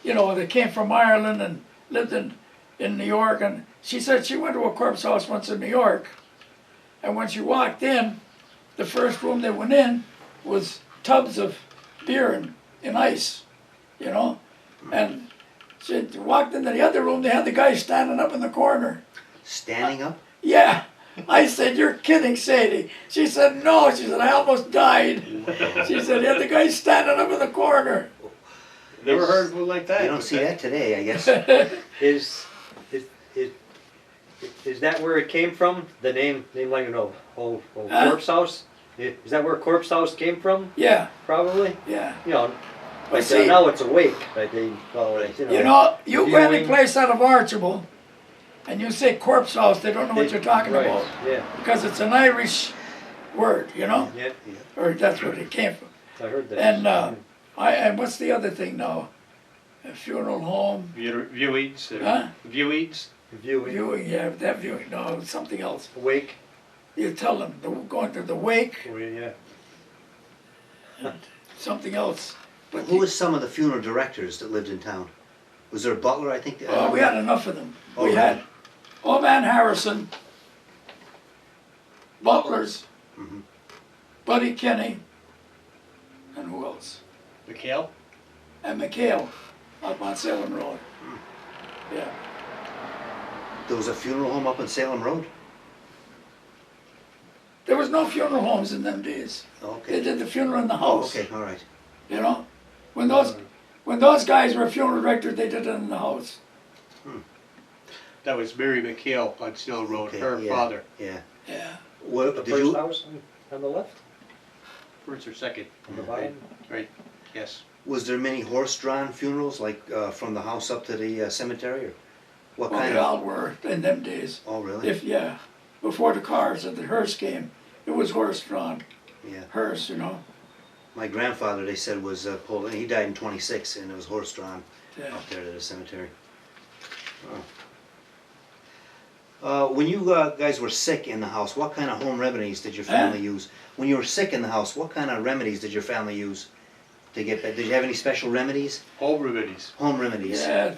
you know, they came from Ireland and lived in New York, and she said she went to a corpse house once in New York, and when she walked in, the first room they went in was tubs of beer and ice, you know, and she walked into the other room, they had the guy standing up in the corner. Standing up? Yeah. I said, "You're kidding, Sadie." She said, "No." She said, "I almost died." She said, "Yeah, the guy's standing up in the corner." Never heard of one like that. You don't see that today, I guess. Is is that where it came from? The name like, you know, old corpse house? Is that where corpse house came from? Yeah, Probably? yeah. You know, But like see, now it's awake, like they call it, you know. you know, you go any viewing. place out of Archibald, and you say corpse house, they don't know what you're talking Right, about. yeah, Because it's an Irish word, you know? yeah, Or that's where it came from. I heard that. And and what's the other thing now? A funeral home, Viewings, Huh? viewings. Viewing, viewing, yeah, that viewing, no, it's something else. awake, You tell them, they're going to the wake, yeah. something else. But Who was some of the funeral directors that lived in town? Was there a butler, I think? oh, we had enough of them. Oh, We really? had Old Man Harrison, butlers, Mhm. Buddy Kenny, and who else? McHale? And McHale, up on Salem Road. Yeah. There was a funeral home up on Salem Road? There was no funeral homes in them days. They Okay. did the funeral in the Oh, house. okay, all right. You know, when those guys were funeral directors, they did it in the house. That was Mary McHale on Snow Road, Okay, her yeah. father. Yeah. Yeah. What, The did first you, house on the left, First or second, on the bottom? right, yes. was there many horse-drawn funerals, like from the house up to the cemetery, or what Well, kind they of? all were in them days. Oh, really? Yeah, before the cars and the hearse came, it was horse-drawn Yeah. hearse, you know. My grandfather, they said, was pulled, he died in '26, and it was horse-drawn Yeah. up there to the cemetery. When you guys were sick in the house, what kind of home remedies did your family use? When you were sick in the house, what kind of remedies did your family use to get better? Did you have any special remedies? Home remedies. Home remedies? Yeah,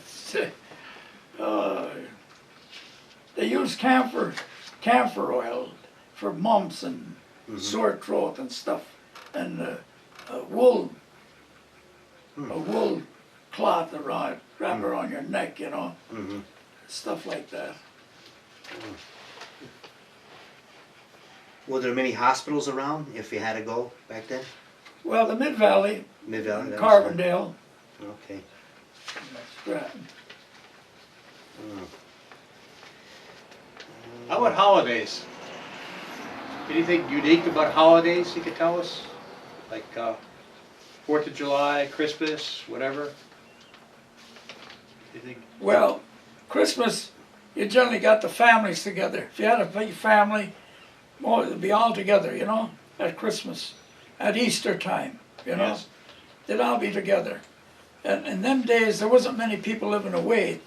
they used camphor oil for mumps and sore throat and stuff, and a wool cloth around, wrap around your neck, you know, Mm-hmm. stuff like that. Were there many hospitals around if you had to go back then? Well, the Mid Valley, Mid-Valley? that was- Carbondale, Okay. Stratton. How about holidays? Anything unique about holidays you could tell us? Like 4th of July, Christmas, whatever? Anything? Well, Christmas, you generally got the families together. If you had a big family, well, it'd be all together, you know, at Christmas, at Easter time, you know. Yes. They'd all be together. And in them days, there wasn't many people living away.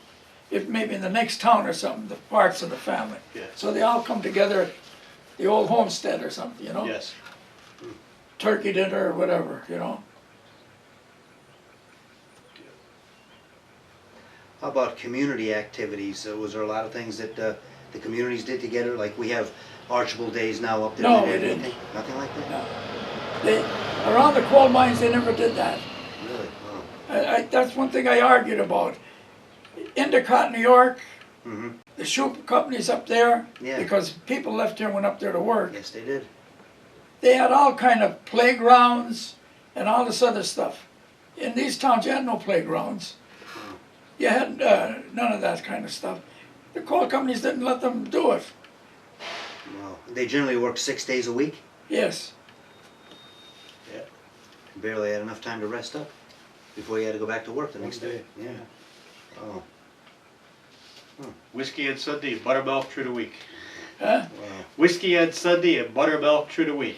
If maybe in the next town or something, the parts of the family. Yes. So they all come together at the old homestead or something, you know. Yes. Turkey dinner or whatever, you know. How about community activities? Was there a lot of things that the communities did together? Like we have Archibald Days now up there. No, Did we anything? didn't. Nothing like that? No. They, around the coal mines, they never did that. Really? Oh. That's one thing I argued about. Endicott, New York, Mm-hmm. the shoe companies up there, Yeah. because people left here and went up there to work. Yes, they did. They had all kind of playgrounds and all this other stuff. In these towns, you had no playgrounds. You had none of that kind of stuff. The coal companies didn't let them do it. Wow. They generally worked 6 days a week. Yes. Yeah. Barely had enough time to rest up before you had to go back to work the next One day. day, Yeah. Oh. Whiskey on Sunday and buttermilk through the week. Huh? Wow. Whiskey on Sunday and buttermilk through the week.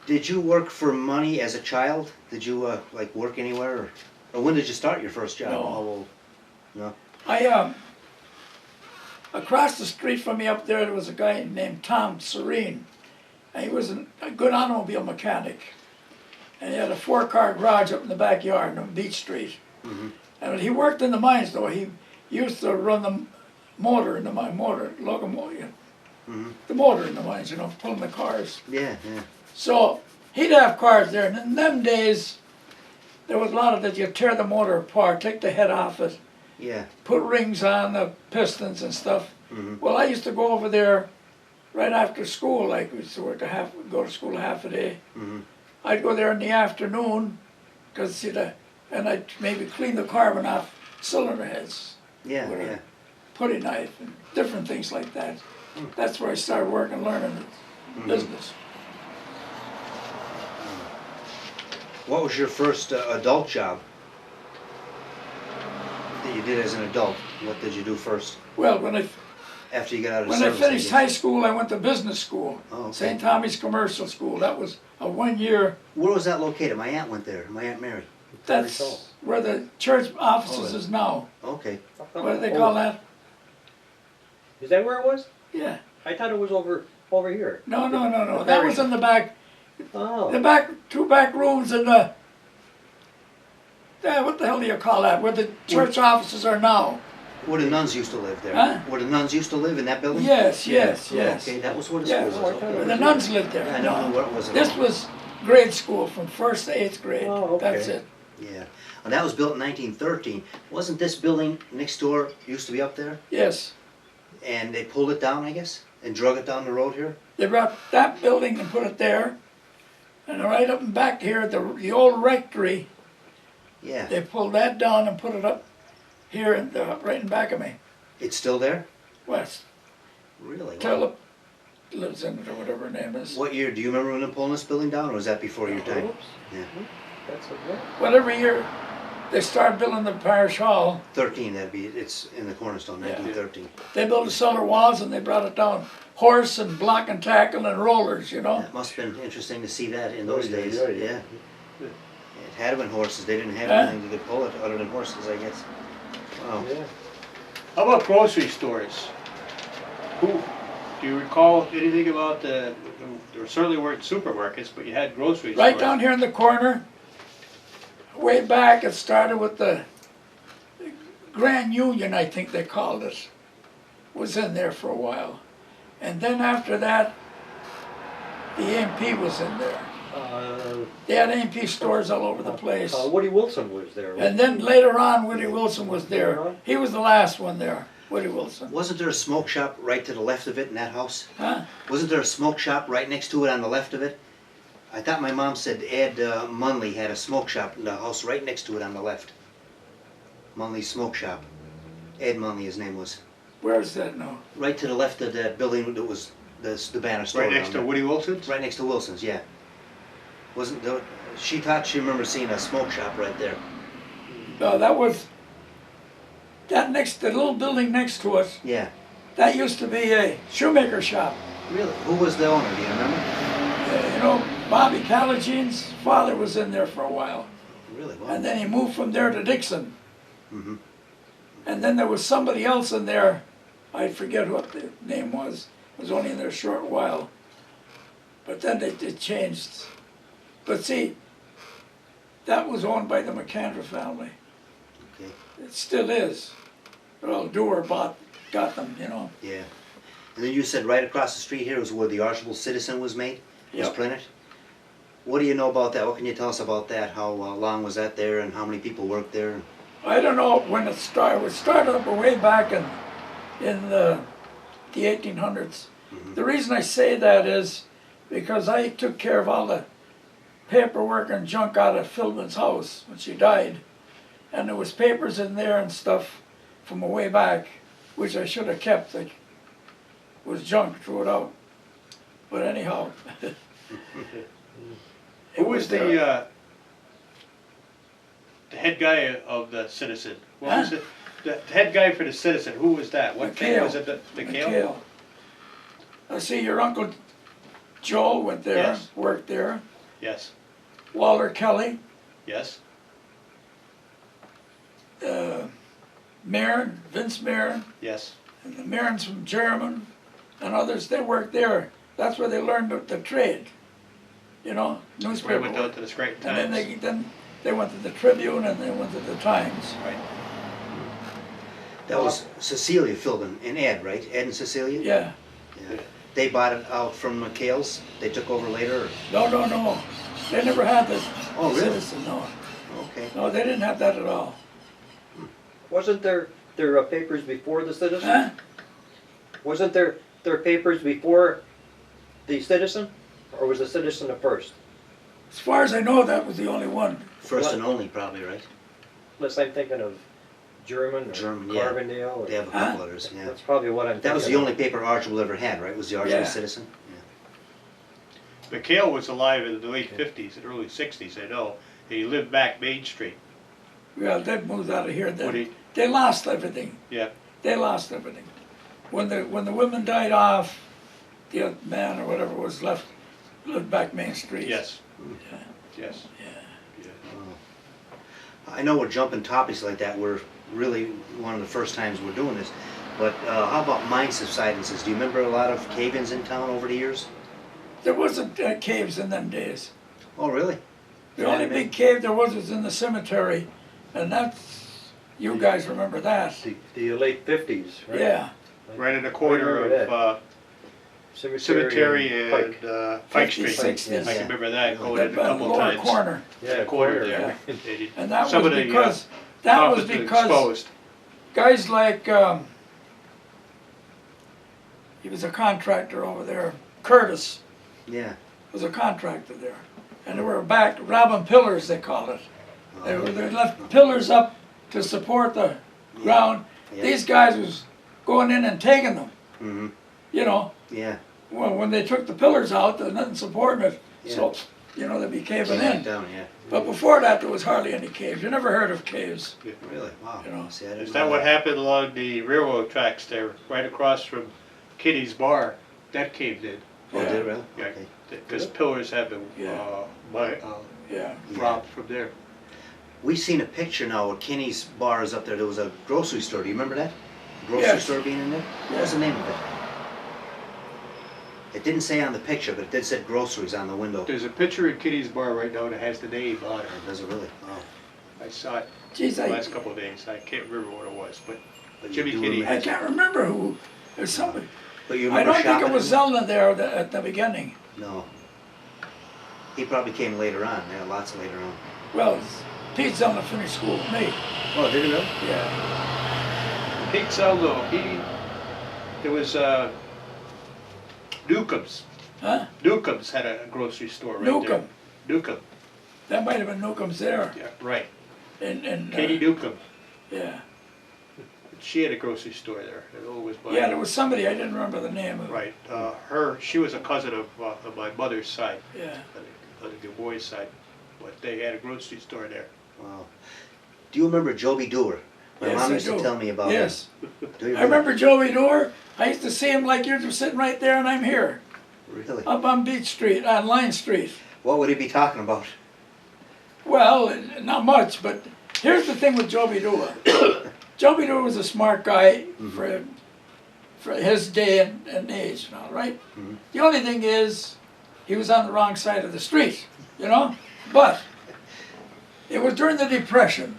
Did you work for money as a child? Did you like work anywhere, or when did you start your first job? No. How old? No. I across the street from me up there was a guy named Tom Serene. And he was a good automobile mechanic. And he had a 4-car garage up in the backyard on Beach Street. Mm-hmm. And he worked in the mines though. He used to run the motor in the mine, locomotive, the motor in the mines, you know, pulling the cars. Yeah, yeah. So he'd have cars there, and in them days, there was a lot of that. You tear the motor apart, take the head off it, Yeah. put rings on the pistons and stuff. Mhm. Well, I used to go over there right after school. Like we used to work go to school half a day. Mhm. I'd go there in the afternoon, cause and I'd maybe clean the carbon off cylinder heads Yeah, with yeah. a putty knife and different things like that. That's where I started working, learning the business. What was your first adult job that you did as an adult? What did you do first Well, after you got out of when I service? finished guess? high school, I went to business school, Oh, okay. St. Tommy's Commercial School. That was a 1 year. Where was that located? My aunt went there. My aunt Mary. That's where the church offices Oh, is now. Okay. What do they call that? Is that where it was? Yeah. I thought it was over here. No. The That was in the back. Oh. The back, two back rooms in the. What the hell do you call that? Where the church offices are now. Where the nuns used to live there. Huh? Where the nuns used to live in that building? Yes. Okay, that was where the Yeah. school was. Where Okay. the nuns lived there. I don't know what it was at This all. was grade school from 1st to 8th grade. Oh, okay. That's it. Yeah. And that was built in 1913. Wasn't this building next door used to be up there? Yes. And they pulled it down, I guess, and drug it down the road here? They brought that building and put it there. And right up and back here, the old rectory, Yeah. they pulled that down and put it up here in right in back of me. It's still there? West. Really? Wow. Tulip lives in it or whatever her name is. What year? Do you remember when they pulling this building down, or was that before your time? Oops. Yeah. That's a what? Well, every year they start building the parish hall. 13, that'd be, it's in the cornerstone, Yeah. 1913. They built the cellar walls and they brought it down. Horse and block and tackle and rollers, you know. That must have been interesting to see that in those Oh, yeah, days. yeah, Yeah. yeah. It had been horses. They didn't have Huh? anything that could pull it other than horses, I guess. Wow. Yeah. How about grocery stores? Do you recall anything about there certainly weren't supermarkets, but you had grocery stores. Right down here in the corner, way back, it started with the Grand Union, I think they called it, was in there for a while. And then after that, the A&P was in there. They had A&P stores all over the place. Woody Wilson was there. And then later on, Woody Wilson was there. He was the last one there, Woody Wilson. Wasn't there a smoke shop right to the left of it in that house? Huh? Wasn't there a smoke shop right next to it on the left of it? I thought my mom said Ed Munley had a smoke shop in the house right next to it on the left. Munley's Smoke Shop. Ed Munley, his name was. Where is that now? Right to the left of that building that was the banner store. Right down next to there. Woody Wilson's? Right next to Wilson's, yeah. Wasn't there, she thought she remembered seeing a smoke shop right there. No, that was, the little building next to us, Yeah. that used to be a shoemaker shop. Really? Who was the owner? Do you remember? You know, Bobby Calagine's father was in there for a while. Really? Wow. And then he moved from there to Dixon. Mm-hmm. And then there was somebody else in there, I forget what the name was. It was only in there a short while. But then it changed. But see, that was owned by the McAndrew family. Okay. It still is. Well, Dewar got them, you know. Yeah. And then you said right across the street here was where the Archibald Citizen was made? Was Yep. printed? What do you know about that? What can you tell us about that? How long was that there and how many people worked there? I don't know when it started. It started up way back in the 1800s. Mhm. The reason I say that is because I took care of all the paperwork and junk out of Philbin's house when she died. And there was papers in there and stuff from way back, which I should have kept. It was junk, threw it out. But anyhow. Who was the head guy of the Citizen? What was Huh? it? The head guy for the Citizen, who was that? What McHale. was it? The McHale. I see your Uncle Joel went there, Yes. worked there. Yes, Walter Kelly, yes. Marin, Vince Marin, Yes. and the Marins from German, and others, they worked there. That's where they learned the trade, you know, Where I newspaper went down work. to the Scranton And then Times. They went to the Tribune and they went to the Times. Right. That was Cecilia Philbin and Ed, right? Ed and Cecilia? Yeah. Yeah. They bought it out from McHale's? They took over later? Or? No. They never had the Oh, really? Citizen, no. Okay. No, they didn't have that at all. Wasn't there papers before the Citizen? Huh? Wasn't there papers before the Citizen, or was the Citizen the first? As far as I know, that was the only one. First What? and only, probably, right? Unless I'm thinking of German or German, yeah. Carbondale. Or, They have a couple others, yeah. That's probably what I'm thinking. That was the of. only paper Archibald ever had, right? Was the Archibald Yeah. Citizen? Yeah. McHale was alive in the late 50s and early 60s, I know, and he lived back Main Street. Yeah, they moved out of here When then. he, They lost everything. yeah, They lost everything. When the women died off, the man or whatever was left lived back Main Street. yes, Yeah. yes. Yeah. I know we're jumping topics like that. We're really one of the first times we're doing this. But how about mine subsidences? Do you remember a lot of cave-ins in town over the years? There wasn't caves in them days. Oh, really? The only big cave there was in the cemetery, and that's, you guys remember that. The late 50s, right? Yeah. Right in the corner remember of Cemetery and Pike Street. 60s. I can remember that, going That in a couple lower times. corner. The corner yeah. there. And that Some was of the, because, that was offices because exposed. guys like, he was a contractor over there, Curtis Yeah. was a contractor there. And they were back, robbing pillars, they called it. They left pillars up to support the ground. Yeah. These guys was going in and taking them, Mm-hmm. you know. Yeah. Well, when they took the pillars out, there's nothing supporting it, so, Yeah. you know, they'd be caving Came in. down, yeah. But before that, there was hardly any caves. You never heard of caves. Really? Wow. You know. See, I didn't Is know that what happened along the railroad tracks there, right across from Kitty's Bar? That caved in. Oh, Yeah. did it really? Yeah, Okay. because pillars have been Yeah. Yeah. robbed from there. We seen a picture now of Kinney's Bar is up there. There was a grocery store. Do you remember that? Grocery Yes. store being in there? What was the name of it? It didn't say on the picture, but it did say groceries on the window. There's a picture of Kitty's Bar right now that has the name on it. Does it really? Wow. I saw it Geez, the last couple of days. I can't remember what it was, but But Jimmy you do Kitty. I can't remember who. There's somebody. But you I remember don't think it shopping was in Zelda there at the beginning. there? No. He probably came later on. Yeah, lots later on. Well, Pete Zelda finished school with me. Oh, did he really? Yeah. Pete Zelno, there was Newcomb's. Huh? Newcomb's had a grocery store right Newcomb. there. Newcomb, That might have been Newcomb's there. yeah, right. And Katie Newcomb, yeah. she had a grocery store there. It always by. Yeah, there was somebody, I didn't remember the name of it. Right, she was a cousin of my mother's side, Yeah. on the Du Bois side, but they had a grocery store there. Wow. Do you remember Joby Dewar? My Yes, mom I used to do. tell me about Yes. him. Do you I remember Joey Dorr. I used to see him like you're sitting right there and I'm here. Really? Up on Beach Street, on Line Street. What would he be talking about? Well, not much, but here's the thing with Joby Dewar. Joby Dewar was a smart guy for his day and age and all, right? Mhm. The only thing is, he was on the wrong side of the street, you know? But it was during the Depression.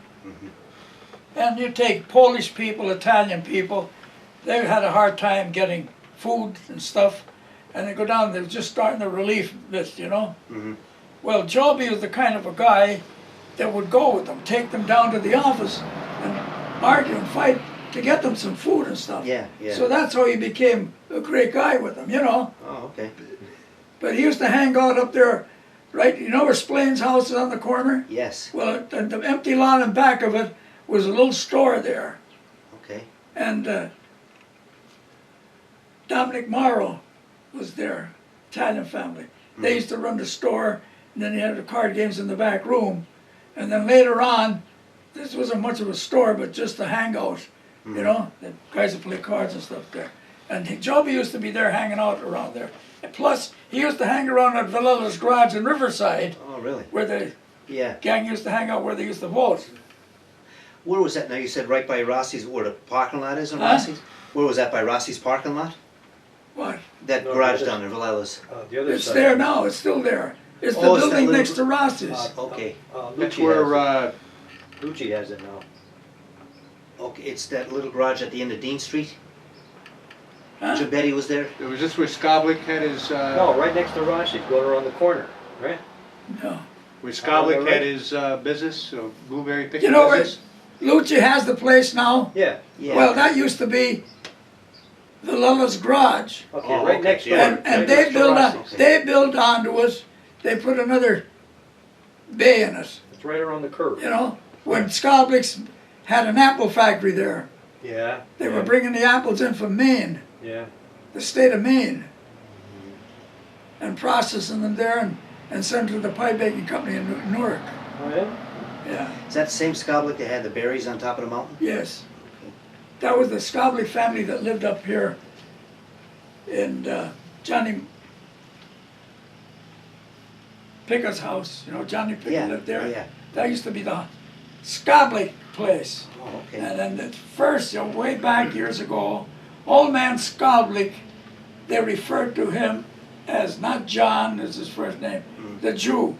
And you take Polish people, Italian people, they had a hard time getting food and stuff. And they go down, they were just starting the relief list, you know? Mhm. Well, Joby was the kind of a guy that would go with them, take them down to the office and argue and fight to get them some food and stuff. Yeah, yeah. So that's how he became a great guy with them, you know? Oh, okay. But he used to hang out up there, right? You know where Splain's house is on the corner? Yes. Well, the empty lot in back of it was a little store there. Okay. And Dominic Morrow was there, Italian family. They used to run the store, and then they had the card games in the back room. And then later on, this wasn't much of a store, but just a hangout, you know? The guys would play cards and stuff there. And Joby used to be there hanging out around there. And plus, he used to hang around at Valilla's garage in Riverside, Oh, really? where the Yeah. gang used to hang out, where they used to vote. Where was that now? You said right by Rossi's, where the parking lot is on Huh? Rossi's? Where was that, by Rossi's parking lot? What? That No, garage the other- down there, Valilla's. The other It's side. there now, it's still there. It's the Oh, it's that building little next to Ross's. Okay, That's Lucci where, has it. Lucci has it now. okay, it's that little garage at the end of Dean Street? Huh? Jim Betty was there? was this where Skoblik had his, No, right next to Rossi's, going around the corner, right? No. where Skoblik right? had his, business, blueberry picking You know where business? Lucci has the place now? Yeah. Yeah. Well, that used to be the Lulla's Garage. Okay, Oh, right okay, next door. yeah. And, right and next to Rossi's. they built onto us, they put another bay in it, It's right around the curve. you know? When Skoblik's had an apple factory there, Yeah. they yeah, were bringing the apples in from Maine, Yeah. the state of Maine, and processing them there and sent to the pie baking company in Newark. Oh, yeah? Yeah, Is that the same Skoblik that had the berries on top of the mountain? yes. That was the Skoblik family that lived up here in Johnny Pickett's house. You know, Johnny Pickett Yeah, lived there. yeah. That used to be the Skoblik place. Oh, okay. And then at first, you know, way back years ago, old man Skoblik, they referred to him as not John, is his first name, the Jew.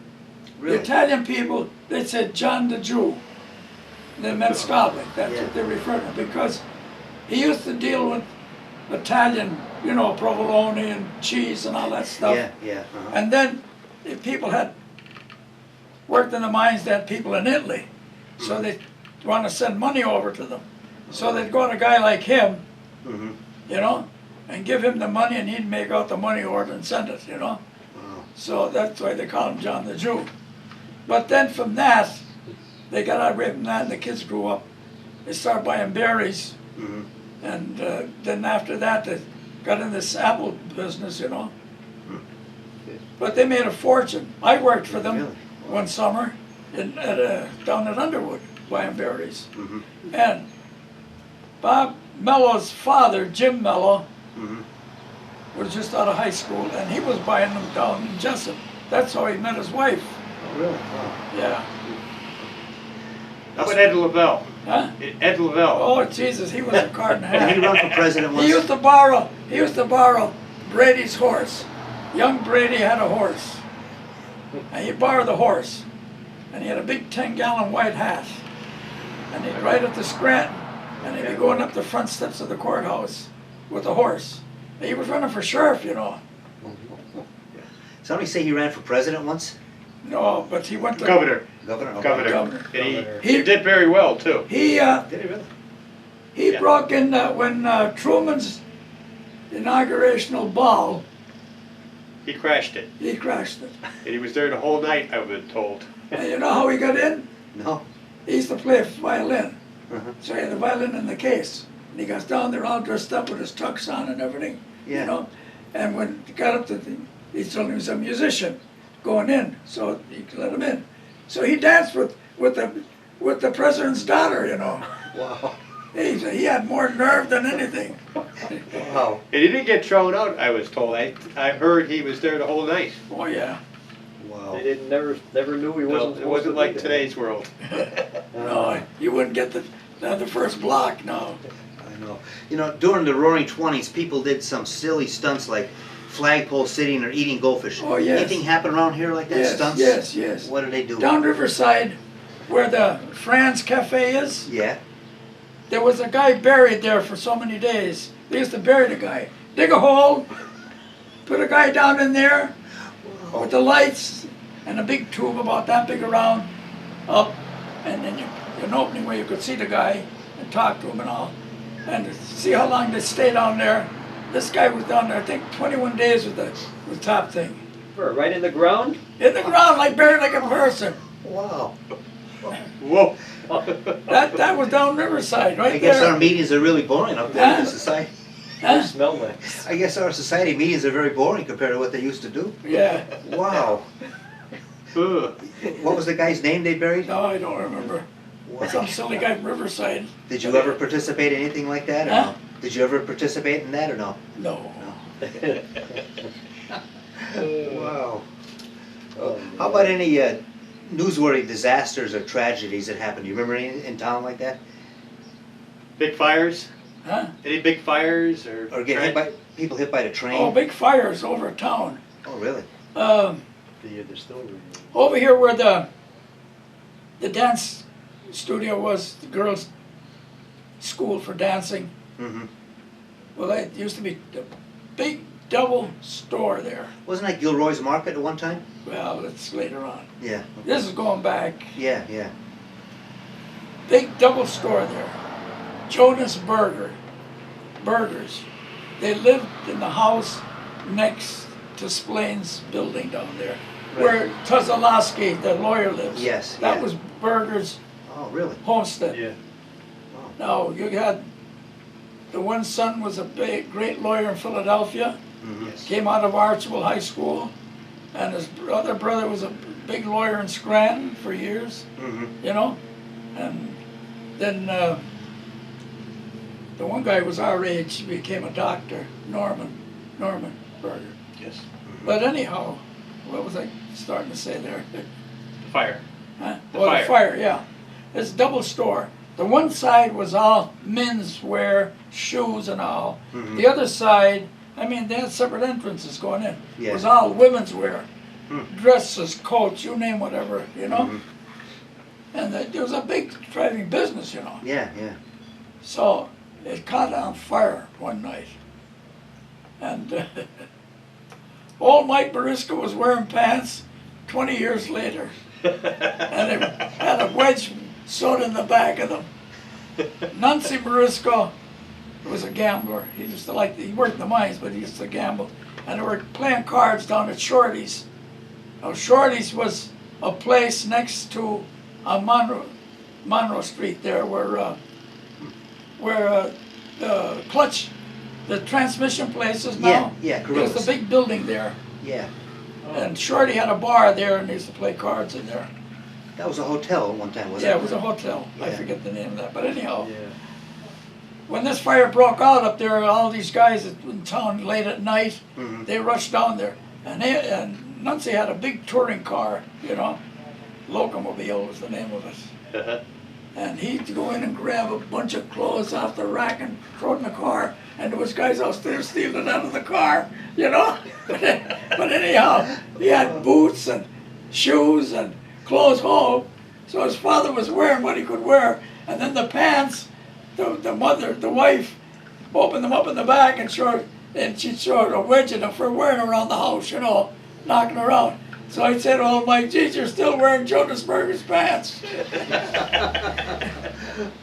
The Really? Italian people, they said John the Jew. They meant Skoblik. That's Yeah. what they referred to him, because he used to deal with Italian, you know, provolone and cheese and all that stuff. Yeah, yeah. Uh-huh. And then if people had worked in the mines, they had people in Italy, so they want to send money over to them. So they'd go to a guy like him, Mm-hmm. you know, and give him the money, and he'd make out the money order and send it, you know. Wow. So that's why they call him John the Jew. But then from that, they got away from that, and the kids grew up. They started buying berries, Mm-hmm. and then after that, they got in this apple business, you know. But they made a fortune. I worked for them Really? one summer down at Underwood buying berries. Mm-hmm. And Bob Mello's father, Jim Mello, Mm-hmm. was just out of high school, and he was buying them down in Jessup. That's how he met his wife. Oh, really? Wow. Yeah. How about Ed Lavelle? Huh? Ed Lavelle. Oh Jesus, he was a card and a Did he half. run for president once? He used to borrow Brady's horse. Young Brady had a horse. And he'd borrow the horse. And he had a big 10-gallon white hat. And he'd ride up to Scranton. And he'd be going up the front steps of the courthouse with the horse. And he was running for sheriff, you know. Somebody say he ran for president once? No, but he went to Governor. Governor? Okay. Governor. Governor. And he did very well, too. He Did he really? he Yeah. broke in when Truman's inaugurational ball. He crashed it. He crashed it. And he was there the whole night, I've been told. And you know how he got in? No. He used to play violin. Uh-huh. So he had the violin in the case. And he goes down there all dressed up with his tux on and everything, Yeah. you know. And when he got up to he told him he was a musician going in, so he let him in. So he danced with the president's daughter, you know. Wow. He had more nerve than anything. Wow. And he didn't get thrown out, I was told. I heard he was there the whole night. Oh yeah. Wow. They didn't never knew he No, wasn't. it supposed wasn't to like be there. today's world. No, you wouldn't get the first block, no. I know. You know, during the Roaring Twenties, people did some silly stunts like flagpole sitting or eating goldfish. Oh, yes. Anything happen around here like that? Yes, Stunts? yes, yes. What do they do? Down Riverside, where the Franz Cafe is, Yeah. there was a guy buried there for so many days. They used to bury the guy. Dig a hole, put a guy down in there with the lights and a big tube about that big around, up, and then an opening where you could see the guy and talk to him and all. And see how long they stay down there. This guy was down there, I think 21 days with the top thing. Where, right in the ground? In the ground, like buried like a person. Wow. Whoa. That was down Riverside, right I guess there. our meetings are really boring up there in the society. Huh? Smell that. I guess our society meetings are very boring compared to what they used to do. Yeah. Wow. Ugh. What was the guy's name they buried? No, I don't remember. Wow. Some silly guy from Riverside. Did you ever participate in anything like that or Huh? no? Did you ever participate in that or no? No. Wow. Oh, How about any newsworthy disasters or tragedies that happened? Do you remember any in town like that? Big fires? Huh? Any big fires or? Or get hit by people hit by the train? Oh, big fires over town. Oh, really? The distillery. Over here where the dance studio was, the girls' school for dancing. Mm-hmm. Well, it used to be a big double store there. Wasn't that Gilroy's Market at one time? Well, it's later on. Yeah. This is going back. Yeah, yeah. Big double store there. Jonas Burgers. They lived in the house next to Splain's building down there, where Tuzalowski, the lawyer, lives. Yes, That yeah. was Burgers' Oh, really? homestead. Yeah. Now, you had, the one son was a great lawyer in Philadelphia, Mm-hmm. Yes. came out of Archibald High School, and his other brother was a big lawyer in Scranton for years, Mm-hmm. you know? And then the one guy was our age, he became a doctor, Norman Berger. Yes. But anyhow, what was I starting to say there? Fire. Huh? The Oh, fire. the fire, yeah. It's a double store. The one side was all men's wear, shoes and all. Mhm. The other side, I mean, they had separate entrances going in. It Yeah. was all women's wear. Hmm. Dresses, coats, you name whatever, you know? Mhm. And it was a big thriving business, you know. Yeah, yeah. So it caught on fire one night. And old Mike Barisco was wearing pants 20 years later. And it had a wedge sewed in the back of them. Nancy Barisco was a gambler. He used to he worked in the mines, but he used to gamble. And they were playing cards down at Shorty's. Now, Shorty's was a place next to Monroe Street there where the clutch, the transmission place is now. Yeah, There's Gorillas. the big building there. Yeah. And Shorty had a bar there and they used to play cards in there. That was a hotel at one time, wasn't Yeah, it? it was a hotel. I Yeah. forget the name of that. But anyhow, Yeah. when this fire broke out up there, all these guys in town late at night, Mhm. they rushed down there. And Nancy had a big touring car, you know. Locomobile was the name of it. And he'd go in and grab a bunch of clothes off the rack and throw it in the car. And there was guys out there stealing it out of the car, you know. But anyhow, he had boots and shoes and clothes home. So his father was wearing what he could wear. And then the pants, the wife, opened them up in the back and she'd show a wedge in them for wearing around the house, you know, knocking around. So I said, "Oh, Mike, geez, you're still wearing Jonas Burger's pants."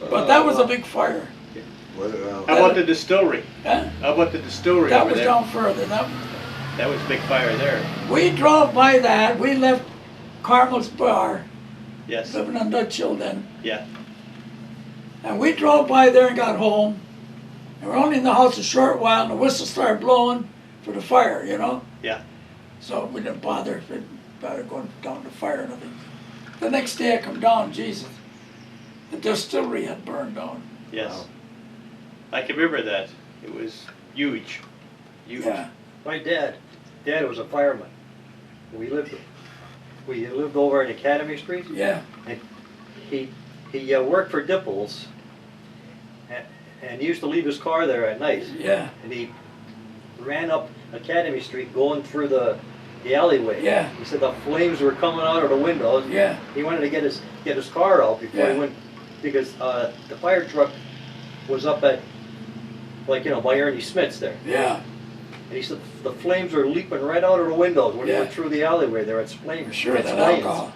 But that was a big fire. Well, How about the distillery? Huh? How about the distillery That over was there? down further. That was a big fire there. We drove by that. We left Carmel's Bar, Yes. living on Dutch Hill then. Yeah. And we drove by there and got home. And we're only in the house a short while and the whistle started blowing for the fire, you know? Yeah. So we didn't bother going down to fire or nothing. The next day I come down, Jesus, the distillery had burned down. Yes. Wow. I can remember that. It was huge. Huge. Yeah. My dad was a fireman. We lived over in Academy Street. Yeah. He worked for Dipples, and he used to leave his car there at night. Yeah. And he ran up Academy Street going through the alleyway. Yeah. He said the flames were coming out of the windows. Yeah. He wanted to get his car out before Yeah. he went, because the fire truck was up at, like, you know, by Ernie Smith's there. Yeah. And he said the flames were leaping right out of the windows when he Yeah. went through the alleyway there at Splains. Sure, at that Splains. alcohol.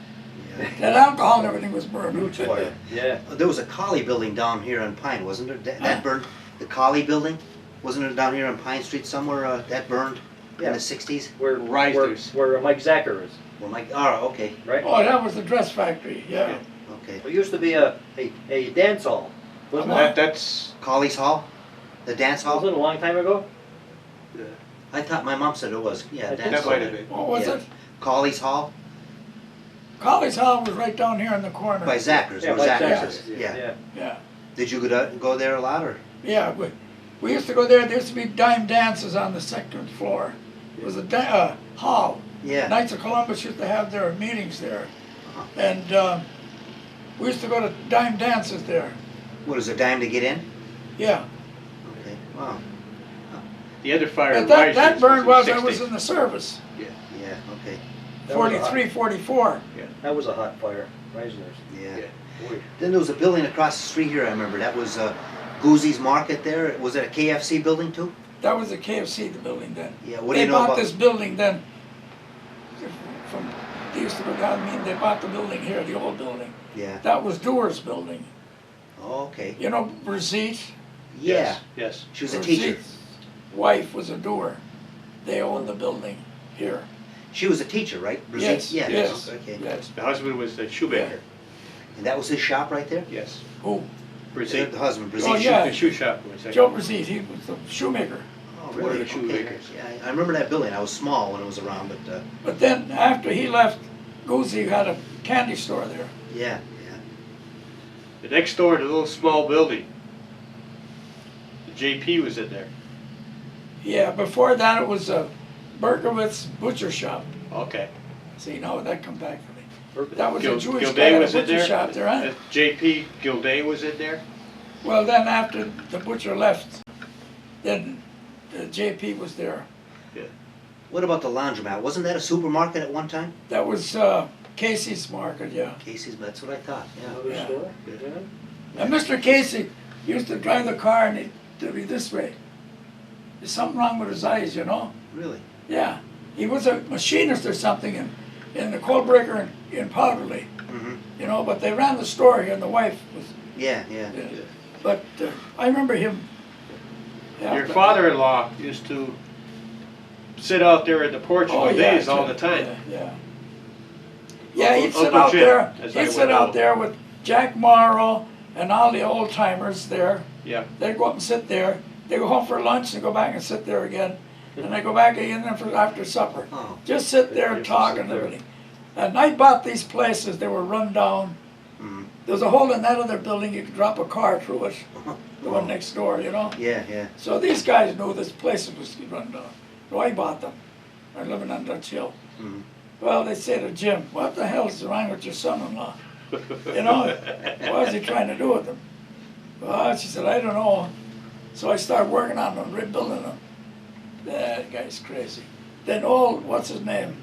yeah. That alcohol and everything was burning. Huge fire. Yeah. There was a Collie building down here on Pine, wasn't there? That, Huh? that burned. The Collie building, wasn't it down here on Pine Street somewhere? That burned in Yeah. the '60s. Where Risers. where Mike Zacher is, Well, Mike. Oh, okay, right? Oh, that was the dress factory, yeah. okay. It used to be a dance hall, wasn't it? That's Collie's Hall, the dance hall. Wasn't it a long time ago? I thought my mom said it was. Yeah, I dance think that hall. might have been. What was Yeah. it? Collie's Hall College Hall was right down here in the corner. by Zachers. Yeah, where Mike Zachers Zacher's. is. Yeah. Yeah, Did you go there a lot or? yeah. We used to go there. There used to be dime dances on the second floor. It was a hall. Yeah. Knights of Columbus used to have their meetings there. Uh-huh. And we used to go to dime dances there. What is a dime to get in? Yeah. Okay. Wow. the other fire. But that Risers burned while in I was 60s. in the service. Yeah. Okay. That was a hot- 43, 44. That was a hot fire, Reisner's. Yeah. Yeah. Boy. Then there was a building across the street here, I remember. That was Goosey's Market there. Was it a KFC building too? That was the KFC, the building then. Yeah, what do They you know bought about... this building then from, they used to go down, I mean, they bought the building here, the old building. Yeah. That was Doer's building. Oh, okay. You know Brigitte? Yeah. Yes, yes. She was a teacher. Brigitte's wife was a Doer. They owned the building here. She was a teacher, right? Yes, Yeah. yes, Okay. yes. The husband was the shoemaker. And that was his shop right there? Yes. Who? Brigitte. The husband, Oh, Brigitte. yeah. The shoe shop was there. Joe Brigitte, he was the shoemaker. Oh, One of really? the Okay. shoemakers. Yeah, I remember that building. I was small when it was around, but But then after he left, Goosey had a candy store there. yeah, The next door, the little small building. The JP was in there. Yeah, before that it was a Berkowitz butcher shop. Okay. See, now that come back to me. That was a Jewish guy Gilday at a was in butcher there. shop there, huh? JP Gilday was in there. Well, then after the butcher left, then the JP was there. What about the laundromat? Wasn't that a supermarket at one time? That was Casey's Market, yeah. Casey's, that's what I thought, yeah. Another Yeah. store? Yeah. And Mr. Casey used to drive the car and he'd be this way. There's something wrong with his eyes, you know? Really? Yeah. He was a machinist or something in the coal breaker in Powderly, Mm-hmm. you know, but they ran the store here and the wife was, Yeah, yeah. yeah. But I remember him. Yeah, Your but- father-in-law used to sit out there in the porch Oh, all yeah, days, all the time. Yeah. Yeah, he'd sit Uncle out Jim, there, as I he'd would sit know. out there with Jack Morrow and all the old timers there. Yeah. They'd go up and sit there. They'd go home for lunch and go back and sit there again. And they go back again there for after supper. Oh, Just sit there and Just talk sit and there. everything. And I bought these places, they were run down. mhm. There was a hole in that other building, you could drop a car through it, the one next door, you know? Yeah, yeah. So these guys knew this place was run down. So I bought them. I'm living on Dutch Hill. Mhm. Well, they say to Jim, what the hell's wrong with your son-in-law? You know, what is he trying to do with them? Well, she said, I don't know. So I started working on them, rebuilding them. That guy's crazy. Then what's his name?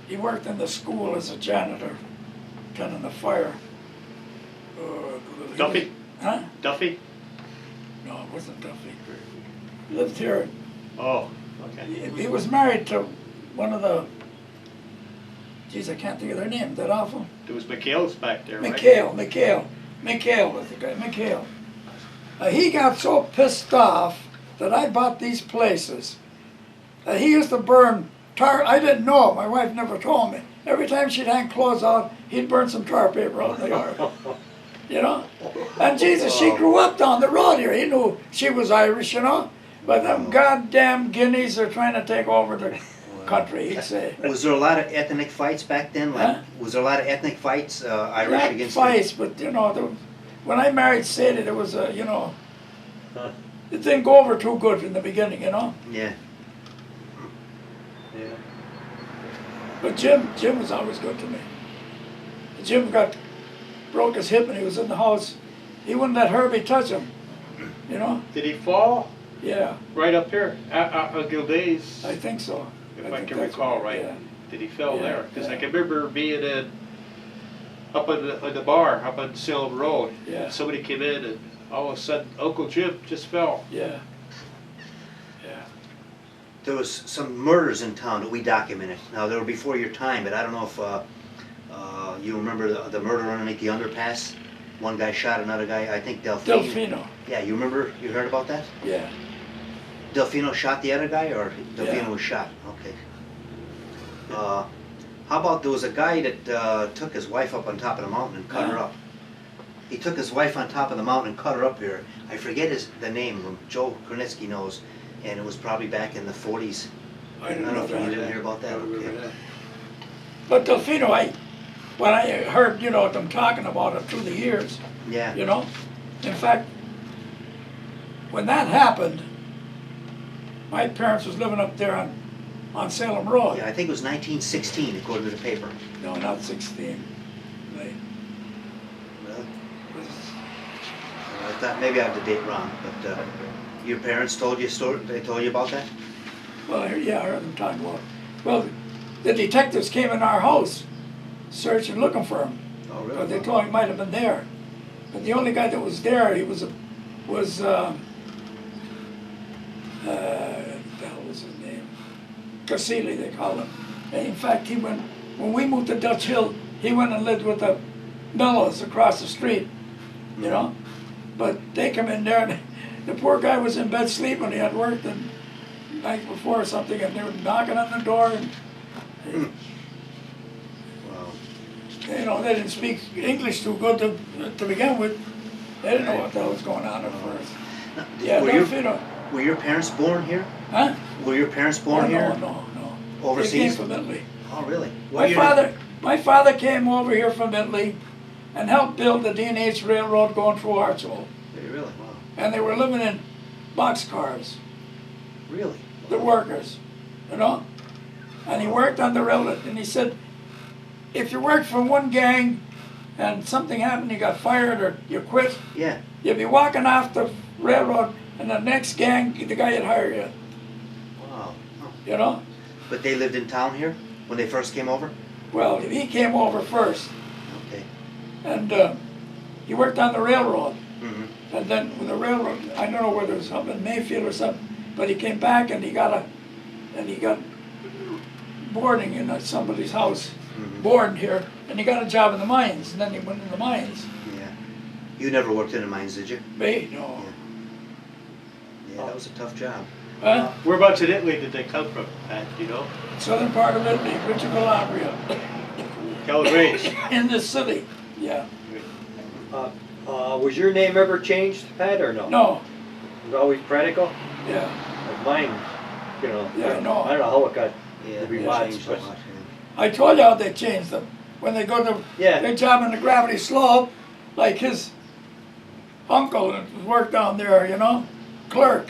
He worked in the school as a janitor, tending the fire. Duffy? Huh? Duffy? No, it wasn't Duffy. He lived here. Oh, okay. He was married to one of the, geez, I can't think of their name, that awful. There was McHale's back there, right? Mikhail was the guy, Mikhail. He got so pissed off that I bought these places. He used to burn tar, I didn't know, my wife never told me. Every time she'd hang clothes out, he'd burn some tar paper out in the yard. You know? And Jesus, she grew up down the road here. He knew she was Irish, you know? But them goddamn guineas are trying to take over the country, he'd say. Was there a lot of ethnic fights back then? Like, Huh? was there a lot of ethnic fights, Irish Not against... fights, but you know, when I married Sadie, there was a, you know, it didn't go over too good in the beginning, you know? Yeah. Yeah. But Jim was always good to me. Jim broke his hip and he was in the house. He wouldn't let Herbie touch him, you know? Did he fall Yeah, right up here at Gilday's? I think so. If I think can that's recall what- right. yeah. Did he fell Yeah, there? Because I yeah. can remember being up on the bar, up on Salem Road. Yeah. And somebody came in and all of a sudden Uncle Jim just fell. Yeah. Yeah. There was some murders in town that we documented. Now, they were before your time, but I don't know if you remember the murder underneath the underpass? One guy shot another guy, I think Delfino. Delfino, Yeah, you remember, you heard about that? yeah. Delfino shot the other guy, or Delfino Yeah. was shot? Okay. How about there was a guy that took his wife up on top of the mountain and cut her Yeah. up? He took his wife on top of the mountain and cut her up here. I forget the name, Joe Kronitsky knows, and it was probably back in the 40s. I I didn't don't know know if you didn't that. hear about that. I remember Okay. that. But Delfino, when I heard, you know, them talking about it through the years, Yeah. you know? In fact, when that happened, my parents was living up there on Salem Road. Yeah, I think it was 1916, according to the paper. No, not 16. They- Well, I thought maybe I have the date wrong, but your parents told you a story. They told you about that? Well, yeah, I heard them talking about. Well, the detectives came in our house, searching, looking for him. Oh, But really? they told him he might have been there. But the only guy that was there, he was what the hell was his name? Cassili, they called him. And in fact, he went, when we moved to Dutch Hill, he went and lived with the Mellows across the street, you know? But they come in there, and the poor guy was in bed sleeping. He had worked the night before or something, and they were knocking on the door, and Wow. you know, they didn't speak English too good to begin with. They didn't know what the hell was going on at first. Now, Yeah, were, don't your, fit up. were your parents born here? Huh? Were your parents born Oh, here? no, no. They Overseas? came from Italy. Oh, really? What year My father came over here from Italy and helped build the D&H Railroad going through Archibald. Really? Wow. And they were living in boxcars, Really? the workers, you know? And he worked on the railroad, and he said, if you worked for one gang and something happened, you got fired or you quit, Yeah. you'd be walking off the railroad, and the next gang, the guy would hire you, Wow. Oh. you know? But they lived in town here when they first came over? Well, he came over first, Okay. and he worked on the railroad. Mm-hmm. And then with the railroad, I don't know whether it was up in Mayfield or something, but he came back and he got boarding in somebody's house, Mm-hmm. boarding here, and he got a job in the mines, and then he went in the mines. Yeah. You never worked in the mines, did you? Me, no. Yeah, that was a tough job. Whereabouts in Italy did they come from, Pat, do you know? Southern part of Italy, Reggio Calabria, Calabrese. in this city, yeah. Was your name ever changed, Pat, or no? No, It was always Pratico? yeah, Like mine, you know. Yeah, I know. I don't know how it got Yeah, to be they mine, changed a but lot. I told you how they changed them. When they go to Yeah. their job in the gravity slope, like his uncle that worked down there, you know, clerk.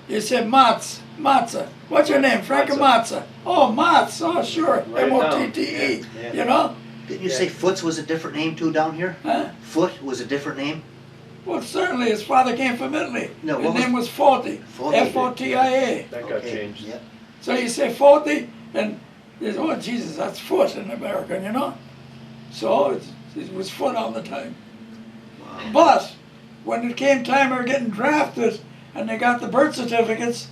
You said Matza. What's your name? Frank Matza. Oh, Matz. Oh, sure. Write it down. M-O-T-T-E. Yeah, yeah. You know? Didn't you Yeah. say Foots was a different name too down here? Huh? Foot was a different name? Well, certainly his father came from Italy. No, His what was- name was Forti. Forti. F-O-T-I-A. that got changed. Yep. So you say Forti, and there's, oh, Jesus, that's foot in American, you know? So it was foot all the time. Wow. But when it came time of getting drafted and they got the birth certificates,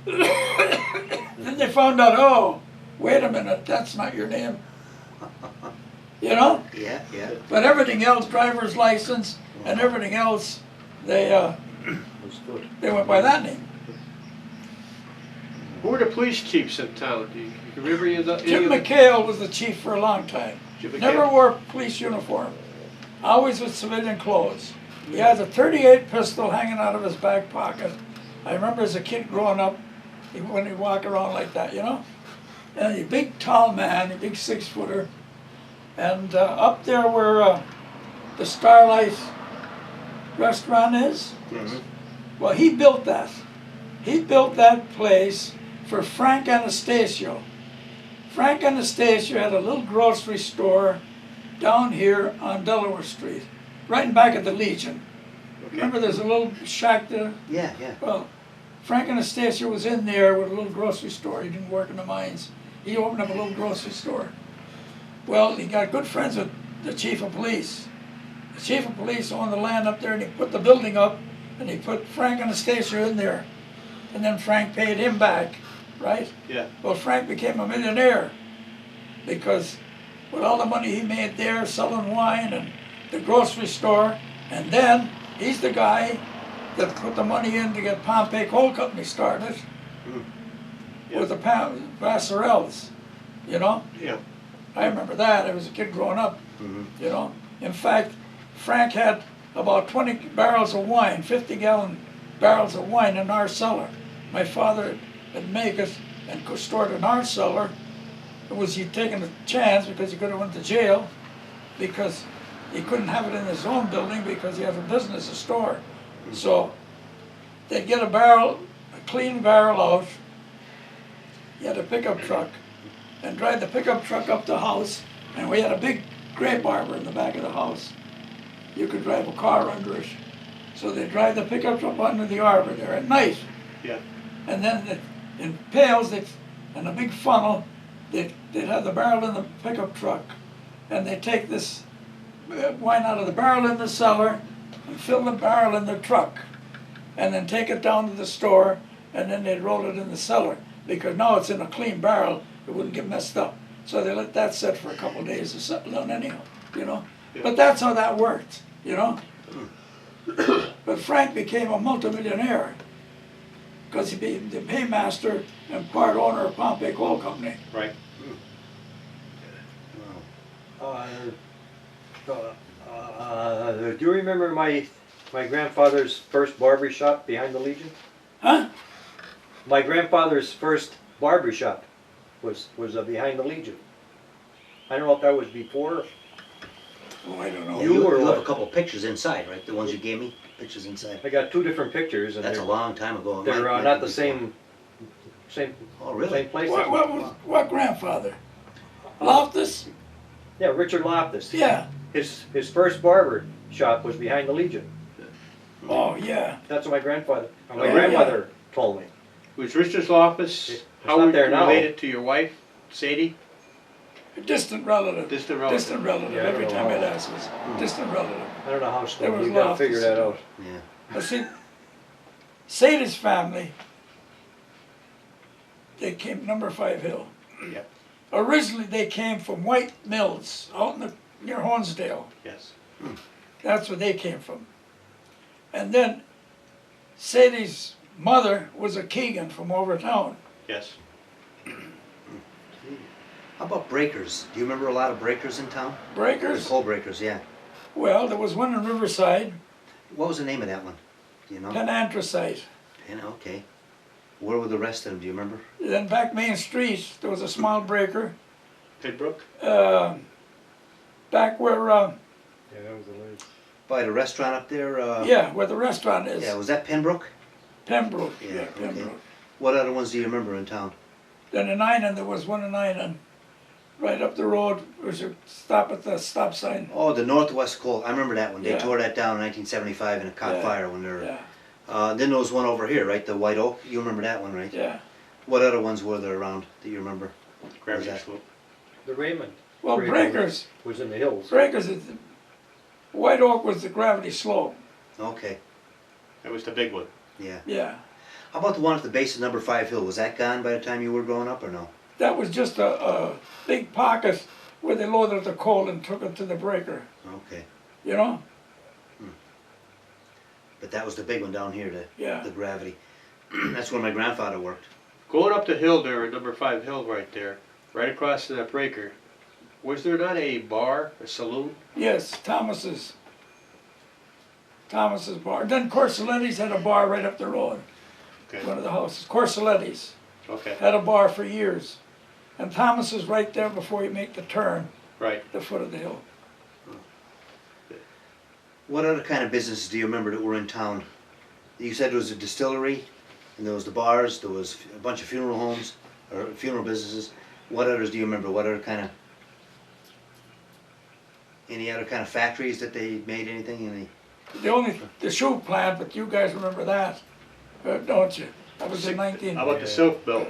then they found out, oh, wait a minute, that's not your name. You know? Yeah, yeah. But everything else, driver's license and everything else, they It was good. went by that name. Who were the police chiefs in town? Do you remember any of Jim them? McHale was the chief for a long time. Jim McHale? Never wore police uniform. Always with civilian clothes. He has a .38 pistol hanging out of his back pocket. I remember as a kid growing up, when he'd walk around like that, you know? And a big tall man, a big 6-footer. And up there where the Starlight restaurant is, Mm-hmm. well, he built that. He built that place for Frank Anastasio. Frank Anastasio had a little grocery store down here on Delaware Street, right in back of the Legion. Remember there's a little shack there? Yeah, yeah. Well, Frank Anastasio was in there with a little grocery store. He didn't work in the mines. He opened up a little grocery store. Well, he got good friends with the chief of police. The chief of police owned the land up there, and he put the building up, and he put Frank Anastasio in there. And then Frank paid him back, right? Yeah. Well, Frank became a millionaire because with all the money he made there selling wine and the grocery store, and then he's the guy that put the money in to get Pompey Coal Company started Yeah. with the Vassarells, you know? Yeah. I remember that. I was a kid growing up, Mm-hmm. you know? In fact, Frank had about 20 barrels of wine, 50-gallon barrels of wine in our cellar. My father would make it and store it in our cellar. It was he taking a chance because he could have went to jail because he couldn't have it in his own building because he had a business, a store. So they'd get a barrel, a clean barrel out. He had a pickup truck and drive the pickup truck up the house, and we had a big grape arbor in the back of the house. You could drive a car under it. So they drive the pickup truck under the arbor there at night. Yeah. And then in pails, and a big funnel, they'd have the barrel in the pickup truck, and they'd take this wine out of the barrel in the cellar and fill the barrel in the truck, and then take it down to the store, and then they'd roll it in the cellar, because now it's in a clean barrel, it wouldn't get messed up. So they let that sit for a couple of days to settle down anyhow, you know? Yeah. But that's how that worked, you know? But Frank became a multimillionaire because he became the paymaster and part owner of Pompey Coal Company. Right. Do you remember my grandfather's first barber shop behind the Legion? Huh? My grandfather's first barber shop was behind the Legion. I don't know if that was before. Oh, I don't know. You or have what? a couple pictures inside, right? The ones you gave me, pictures inside. I got two different pictures, and That's a long time ago. It they're might not be the before. same Oh, really? same place. What grandfather? Loftus? Yeah, Richard Loftus. Yeah. His first barber shop was behind the Legion. Oh, yeah. That's what my grandmother yeah. told me. Was Richard's office, It's how not were there you now. related to your wife, Sadie? A distant relative. Distant relative. Distant relative. Yeah, I don't Every know time how. I'd ask was distant relative. I don't know how There strong. was You gotta Loftus. figure that out. Yeah. But see, Sadie's family, they came number 5 Hill. Yep. Originally, they came from White Mills out in near Hornsdale. Yes. That's where they came from. And then Sadie's mother was a Keegan from over town. Yes. How about breakers? Do you remember a lot of breakers in town? The Breakers? coal breakers, yeah. Well, there was one in Riverside, What was the name of that one? Do you know? Penanthracite. Okay. Where were the rest of them? Do you remember? Then back Main Street, there was a small breaker. Pembroke? Back where, Yeah, that was the last. By the restaurant up there? yeah, where the restaurant is. Yeah, was that Pembroke? Pembroke, Yeah, yeah, okay. Pembroke. What other ones do you remember in town? Then in Einan, there was one in Einan, right up the road, was a stop at the stop sign. Oh, the Northwest Coal. I remember that one. They Yeah. tore that down in 1975 and it caught Yeah. fire when they were... Yeah, then there was one over here, right? The White Oak. You remember that one, right? yeah. What other ones were there around that you remember? Gravity that? slope. The Raymond Well, Breaker breakers, was in the hills. breakers, White Oak was the gravity slope, Okay, That was the big one. yeah. yeah. How about the one at the base of number 5 Hill? Was that gone by the time you were growing up or no? That was just a big pocket where they loaded the coal and took it to the breaker, Okay. you know? But that was the big one down here, Yeah. the gravity. That's where my grandfather worked. Going up the hill there, number 5 hill right there, right across to that breaker, was there not a bar, a saloon? Yes, Thomas's bar. Then Corsoletti's had a bar right up the road, Okay. one of the houses. Corsoletti's Okay. had a bar for years. And Thomas's right there before you make the turn, Right. the foot of the hill. What other kind of businesses do you remember that were in town? You said there was a distillery, and there was the bars, there was a bunch of funeral homes, or funeral businesses. What others do you remember? What other kind of... Any other kind of factories that they made anything? The shoe plant, but you guys remember that, don't you? That was in 19... How about the silk mill?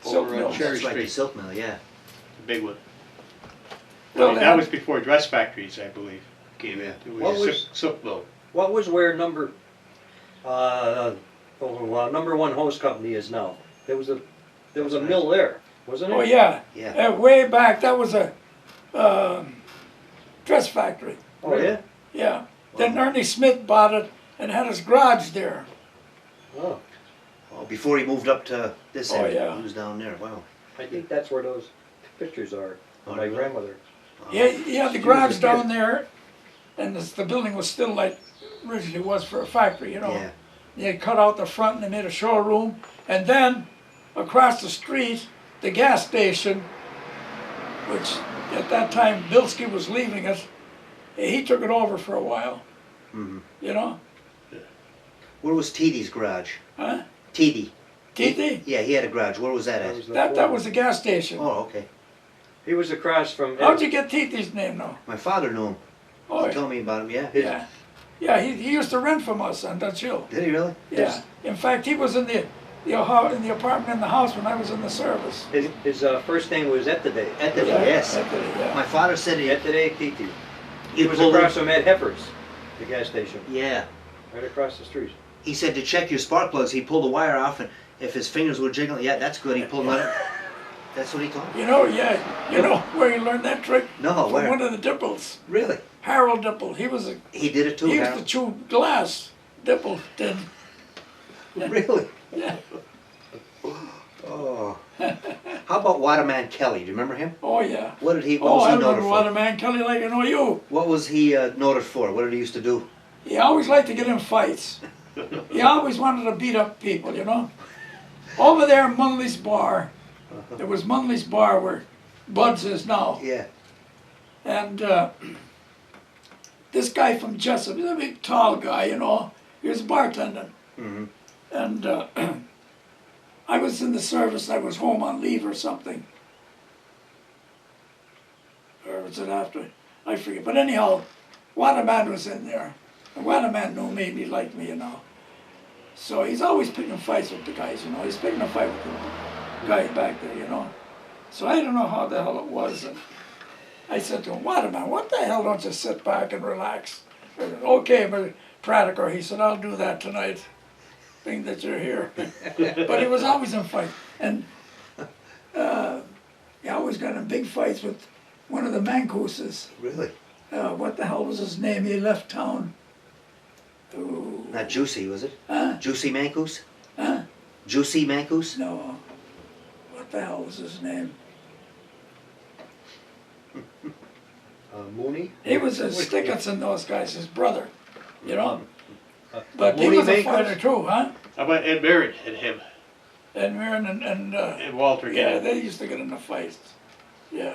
Silk over on mill. Cherry That's right, the Street, silk mill, yeah. the big one. Well, I mean, they that had- was before dress factories, I believe, came in. It What was a was- silk mill. What was where number number 1 hose company is now? There was a mill there, wasn't it? Oh, yeah. Yeah. Way back, that was a dress factory. Oh yeah. Yeah. Then Ernie Smith bought it and had his garage there. Oh, Oh, before he moved up to this Oh, end, yeah. he was down there. Wow. I think that's where those pictures are. Oh, Of my really? grandmother. Yeah, he had the She was garage a down kid. there, and the building was still like originally was for a factory, you know. Yeah. They had cut out the front and they made a showroom, and then across the street, the gas station, which at that time Bilski was leaving it, he took it over for a while, Mm-hmm. you know. Where was Teedy's garage? Huh? Teedy. T.T.? Yeah, he had a garage. Where was that at? That was the gas station. Oh, okay. He was across from. How'd you get T.T.'s name now? My father knew him. Oh, He told me about him, yeah. yeah. Yeah, he used to rent from us on Dutch Hill. Did he really? Yeah. In fact, he was in in the apartment in the house when I was in the service. His first name was Etoday. Etoday, Yeah, yes. Etoday, yeah. My father said he, Etoday Titi. He you was pulled across in, from Ed Heffer's, the gas station, yeah. right across the street. He said to check your spark plugs, he pulled the wire off, and if his fingers were jiggling, yeah, that's good. He pulled it. That's what he told me. You know, yeah, you know where he learned that trick? No, From where? one of the Dipples, Really? Harold Dipple. He was a, He did it too, he used Harold? to chew glass. Dipple did. Really? Yeah. Oh. How about Waterman Kelly? Do you remember him? Oh yeah. What I was he noted remember for? Waterman Kelly like I know you. What was he noted for? What did he used to do? He always liked to get in fights. He always wanted to beat up people, you know. Over there in Munley's bar, there was Munley's bar where Bud's is now. Yeah. And this guy from Jessup, he's a big tall guy, you know. He was bartending. Mm-hmm. And I was in the service, I was home on leave or something. Or was it after? I forget. But anyhow, Waterman was in there. And Waterman knew me and he liked me, you know. So he's always picking fights with the guys, you know. He's picking a fight with the guy back there, you know. So I don't know how the hell it was. And I said to him, Waterman, what the hell don't you sit back and relax? Okay, but Pratico, he said, I'll do that tonight. Thing that you're here. But he was always in fight. And he always got in big fights with one of the Mancooses. Really? What the hell was his name? He left town. Ooh. Not Juicy, was it? Huh? Juicy Mancoos? Huh? Juicy Mancoos? No. What the hell was his name? Mooney? He was a Stickets and those guys, his brother. You know? But he Mooney was a Makers? fighter too, huh? How about Ed Barrett and him And Mirren and and Walter? yeah, they used to get in the fights. Yeah.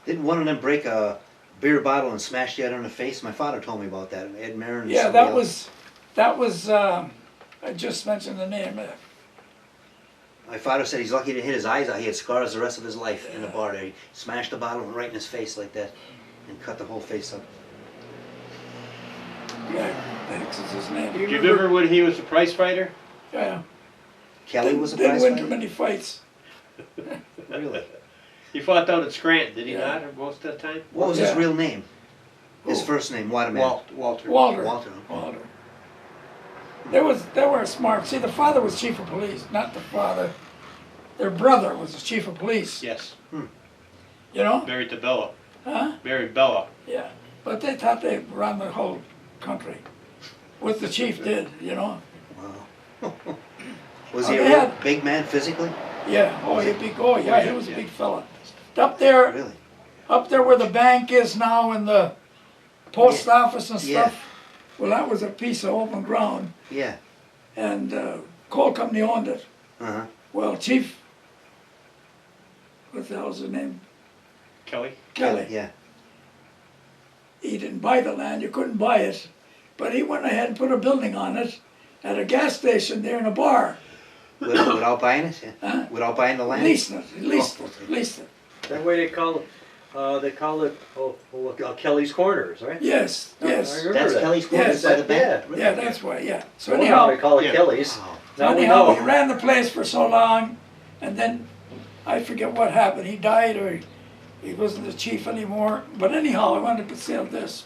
Didn't one of them break a beer bottle and smash the other in the face? My father told me about that. Ed Marin and Yeah, somebody that else. was, I just mentioned the name. My father said he's lucky to hit his eyes out. He had scars the rest of his life in the bar there. He smashed the bottle right in his face like that and cut the whole face up. Yeah, thanks is his name. Do you remember when he was a prize fighter? Yeah. Kelly was a Didn't prize win too fighter? many fights. Really? He fought down in Scranton, did he Yeah. not, or most of the time? What was his Yeah. real name? His Who? first name, Waterman. Walter. Walter. Walter. Walter. They were smart. See, the father was chief of police, not the father. Their brother was the chief of police. Yes, You know? married to Bella. Huh? Married Bella. Yeah. But they thought they ran the whole country. What the chief did, you know? Wow. Was he Oh, a they real had- big man physically? Yeah. Oh, he big. Oh, yeah. He was a Yeah. big fella. Up there, Really? up there where the bank is now and the post office and Yeah. stuff. Well, that was a piece of open ground, Yeah. and coal company owned it. Uh-huh. Well, Chief, what the hell's his name? Kelly. Kelly. Yeah. He didn't buy the land, you couldn't buy it, but he went ahead and put a building on it at a gas station there in a bar. Without buying it? Yeah. Huh? Without buying the land? Leased it, leased it. That way they call it Kelly's Corners, right? Yes, I yes. remember That's that. Kelly's Corners Yes. by the bank? Yeah. Yeah, that's why, yeah. So I wonder how anyhow, they call it Yeah. Kelly's. Wow. Now we anyhow, know. he ran the place for so long, and then I forget what happened. He died, or he wasn't the chief anymore. But anyhow, I wanted to say this.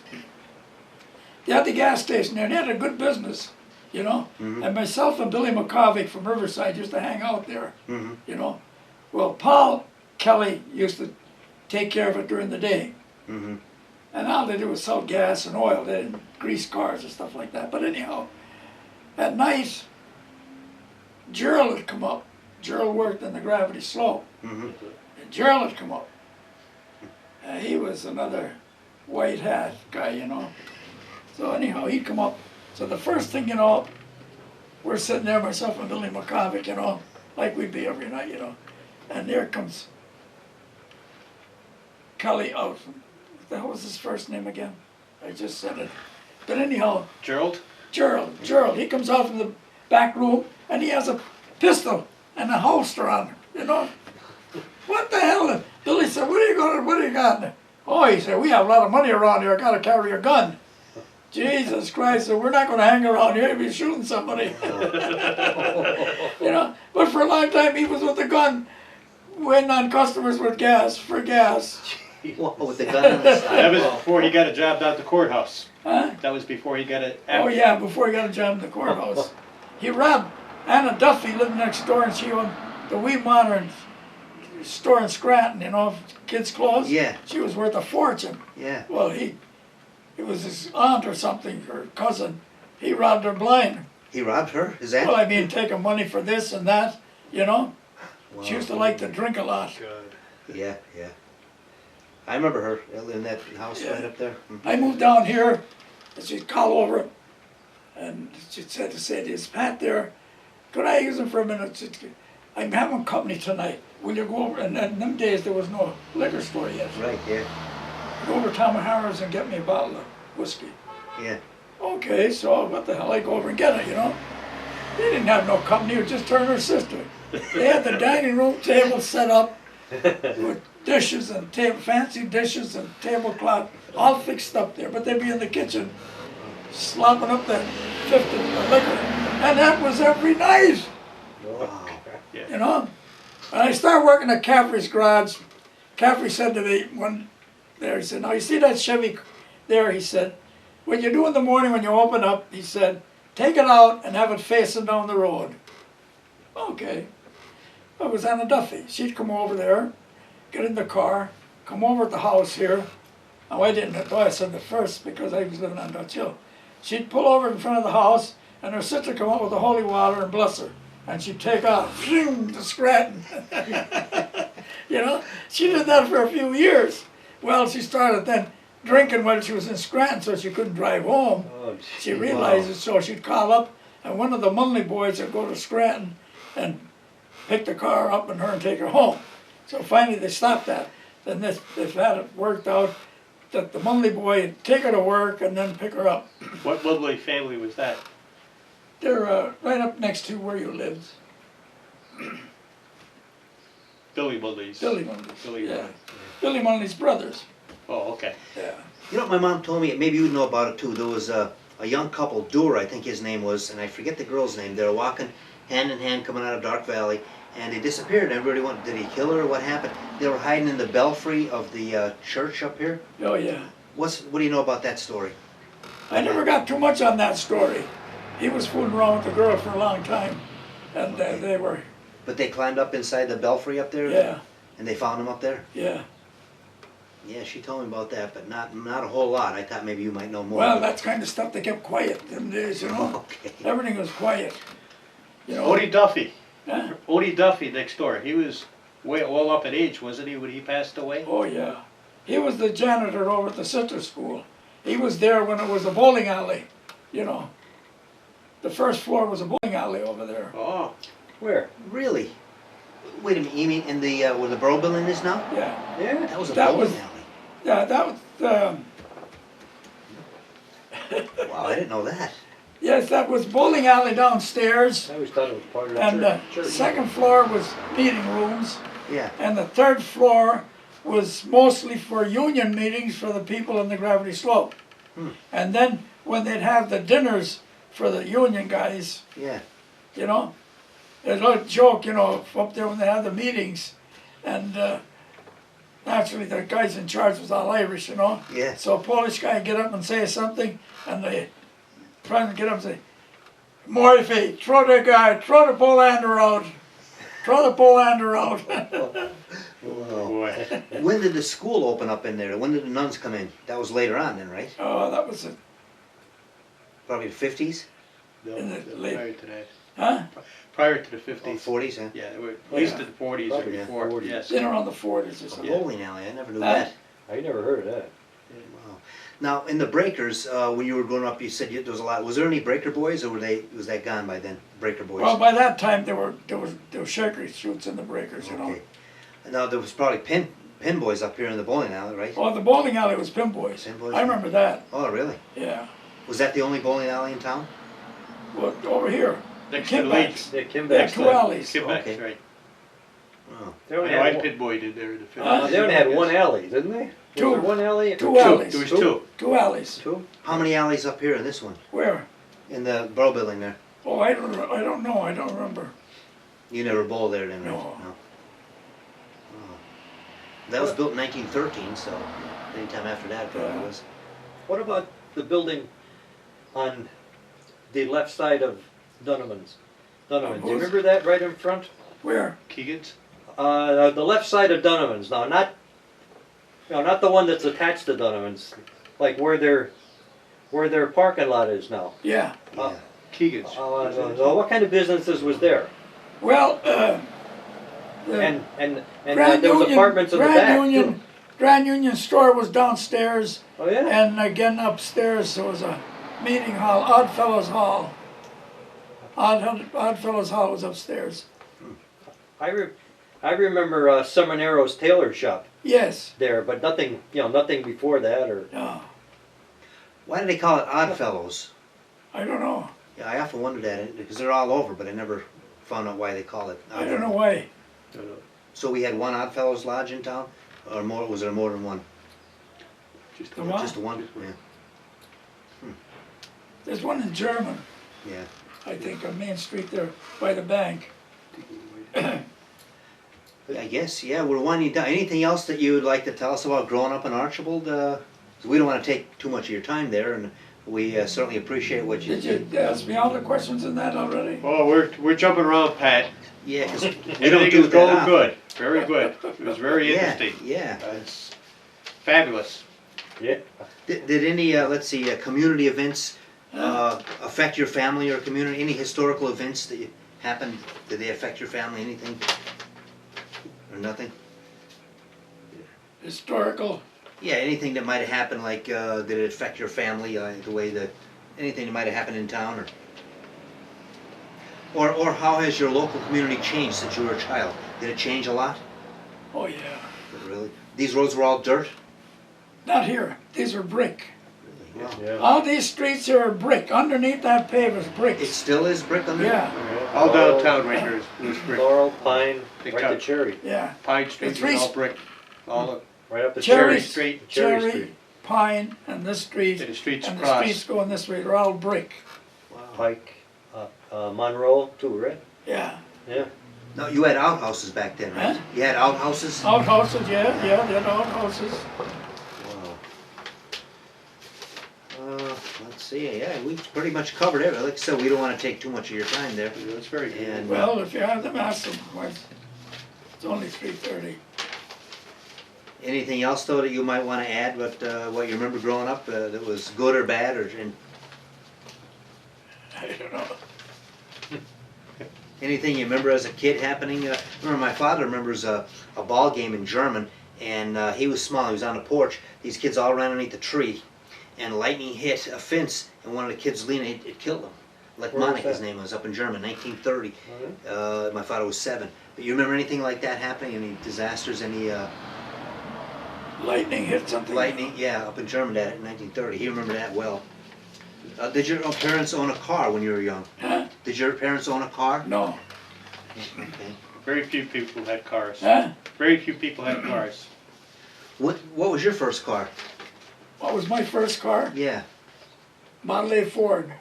They had the gas station there, and they had a good business, you know. And myself and Billy McCovick from Riverside used to hang out there, Mhm. you know. Well, Paul Kelly used to take care of it during the day. Mhm. And all they did was sell gas and oil. They didn't grease cars and stuff like that. But anyhow, at night, Gerald had come up. Gerald worked in the gravity slope. Mhm. And Gerald had come up. He was another white hat guy, you know. So anyhow, he'd come up. So the first thing, you know, we're sitting there, myself and Billy McCovick, you know, like we'd be every night, you know. And there comes Kelly out. What the hell was his first name again? I just said it. But anyhow, Gerald? Gerald, he comes out from the back room and he has a pistol and a holster on him, you know. What the hell? Billy said, what are you got? Oh, he said, we have a lot of money around here, I gotta carry a gun. Jesus Christ, so we're not gonna hang around here and be shooting somebody. You know, but for a long time he was with a gun, waiting on customers with gas, for gas. Whoa, with the gun on the side. That was before he got a job down at the courthouse. Huh? That was before he got it. Oh yeah, before he got a job in the courthouse. He robbed Anna Duffy, lived next door, and she owned the Wee Modern store in Scranton, you know, kids' clothes. Yeah. She was worth a fortune. Yeah. Well, it was his aunt or something, or cousin. He robbed her blind. He robbed her? Is that? Well, I mean, taking money for this and that, you know. She Wow. used to like to drink a lot. Yeah, yeah. I remember her in that house Yeah. right up there. I moved down here, and she'd call over, and she said to say, "Is Pat there? Could I use him for a minute? I'm having company tonight. Will you go over?" And in them days, there was no liquor store yet. Right, yeah. Go over to Tom Harris and get me a bottle of whiskey. Yeah. Okay, so what the hell, I go over and get it, you know? They didn't have no company, it was just her and her sister. They had the dining room table set up with dishes and fancy dishes and tablecloth, all fixed up there, but they'd be in the kitchen slopping up that fifth of liquor. And that was every night, Wow. you know? And I started working at Caffrey's garage. Caffrey said to me one there, he said, "Now you see that Chevy there," he said, "what you do in the morning when you open up," he said, "take it out and have it facing down the road." Okay. It was Anna Duffy. She'd come over there, get in the car, come over at the house here. Now I didn't know, I said the first because I was living on Dutch Hill. She'd pull over in front of the house and her sister come up with the holy water and bless her. And she'd take off, phew, to Scranton. You know, she did that for a few years. Well, she started then drinking when she was in Scranton, so she couldn't drive home. Oh, She realized it, so she'd call up, and one of the Munley boys would go to Scranton and pick the car up and her and take her home. So finally they stopped that. Then they've had it worked out that the Munley boy would take her to work and then pick her up. What Woodley family was that? They're right up next to where you lived, Billy Woodley's. Billy Munley's. Billy Yeah. Woodley. Billy Munley's brothers. Oh, okay. Yeah. You know what my mom told me? Maybe you would know about it too. There was a young couple, Dewar, I think his name was, and I forget the girl's name. They were walking hand in hand coming out of Dark Valley, and they disappeared. Everybody went, did he kill her or what happened? They were hiding in the belfry of the church up here. Oh yeah. What do you know about that story? I never got too much on that story. He was fooling around with the girl for a long time, and they were. But they climbed up inside the belfry up there? Yeah. And they found him up there? Yeah. Yeah, she told me about that, but not a whole lot. I thought maybe you might know more. Well, that's kind of stuff they kept quiet them days, you know. Okay. Everything was quiet. You know. Odie Duffy. Huh? Odie Duffy next door. He was way well up in age, wasn't he, when he passed away? Oh yeah. He was the janitor over at the sister school. He was there when it was a bowling alley, you know. The first floor was a bowling alley over there. Oh, Where? Really? Wait a minute, you mean in the, where the borough building is now? Yeah. Yeah. That was a That bowling was- alley. Yeah, that was, Wow, I didn't know that. yes, that was bowling alley downstairs. I always thought it was part of the And the church. second floor was meeting rooms. Yeah. And the third floor was mostly for union meetings for the people in the Gravity Slope. And then when they'd have the dinners for the union guys, Yeah. you know, there's a joke, you know, up there when they had the meetings. And naturally the guys in charge was all Irish, you know. Yeah. So a Polish guy would get up and say something, and the president get up and say, "Morphy, throw the Polander out. Throw the Polander out." Wow. boy. When did the school open up in there? When did the nuns come in? That was later on then, right? Oh, that was it. Probably the 50s? No, In the no, late- prior to that. Huh? Prior to the Oh, 50s. 40s, huh? Yeah, they were at Oh, least yeah. in the 40s or Probably, yeah, before. 40s. Yes. In around the 40s or A something. bowling alley, I never knew Huh? that. I never heard of that. Wow. Now, in the breakers, when you were growing up, you said there was a lot. Was there any breaker boys, or was that gone by then? Breaker boys. Well, by that time there were shaker shoots in the breakers, you know. Okay. Now there was probably pin boys up here in the bowling alley, right? Oh, the bowling alley was Pin Boys. Pin Boys? I remember that. Oh, really? Yeah. Was that the only bowling alley in town? Well, over here. Next to the Kimbacks. lakes. Yeah, Kim They had Baxter. two alleys. Kimbacks, Okay. right. Oh. They I only know I had, pinboyed in there in the 50s. Huh? they only had one alley, didn't they? Two. there one alley? Two alleys. There was two. Two alleys. Two? How many alleys up here in this one? Where? In the borough building there? Oh, I don't know, I don't remember. You never bowled there then, right? No. Oh. That was built in 1913, so anytime after that it probably was. What about the building on the left side of Donovan's? Donovan's, do you remember that right in front? Where? Keegan's? The left side of Donovan's, no, not the one that's attached to Donovan's, like where their parking lot is now. Yeah. Yeah. Keegan's. No, what kind of businesses was there? Well, the And Grand there was Union, apartments in the Grand back Union, too. Grand Union store was downstairs, Oh yeah. and again upstairs there was a meeting hall, Oddfellows Hall. Oddfellows Hall was upstairs. I remember Seminero's tailor shop Yes. there, but nothing before that or. No, Why do they call it Oddfellows? I don't know. Yeah, I often wondered that because they're all over, but I never found out why they call it. I don't know why. So we had one Oddfellows Lodge in town, or more? Was there more than one? Just The the one? Just one? Yeah. There's one in German, Yeah. I think, on Main Street there by the bank. I guess, yeah, we're winding down. Anything else that you would like to tell us about growing up in Archibald? We don't want to take too much of your time there, and we certainly appreciate what you Did you ask me all the questions in that already? Well, we're jumping around, Pat. Yeah, because we don't Everything do is that going often. good. Very good. It was very Yeah, interesting. yeah. It's fabulous. Yeah. Did any, let's see, community events affect your family or community? Any historical events that happened, did they affect your family, anything? Or nothing? Historical. Yeah, anything that might have happened, like, did it affect your family, the way that, anything that might have happened in town, or how has your local community changed since you were a child? Did it change a lot? Oh yeah. Really? These roads were all dirt? Not here. These are brick. Really? Wow. Yeah. All these streets here are brick. Underneath that pave is It bricks. still is brick under? Yeah, All downtown right here was brick. Laurel, Pine, Big right to time. Cherry, yeah. Pine Street It's was all brick. All of right up to Cherry Cherry. Street. Cherry Cherry, Street. Pine, and this street, and the streets and the across. streets going this way, they're all brick. Wow. Pike, Monroe too, right? Yeah. Yeah. No, you had outhouses back then, right? Huh? You had outhouses? Outhouses, yeah, they're outhouses. Wow. Let's see, yeah, we pretty much covered it. Like I said, we don't want to take too much of your time there. Yeah, it's very good. And Well, if you have them, ask them. It's only 3:30. anything else though that you might want to add, what you remember growing up that was good or bad, or I don't know. anything you remember as a kid happening? I remember my father remembers a ball game in German, and he was small. He was on the porch. These kids all ran underneath the tree, and lightning hit a fence, and one of the kids leaned. It killed him. Like Where was Monica, his that? name was, up in German, 1930. Alright. My father was 7. But you remember anything like that happening? Any disasters? Any Lightning hit something. lightning? Yeah, up in German that in 1930. He remembered that well. Did your parents own a car when you were young? Huh? Did your parents own a car? No. Okay. Very few people had cars. Huh? Very few people had cars. What was your first car? What was my first car? Yeah, Model A Ford.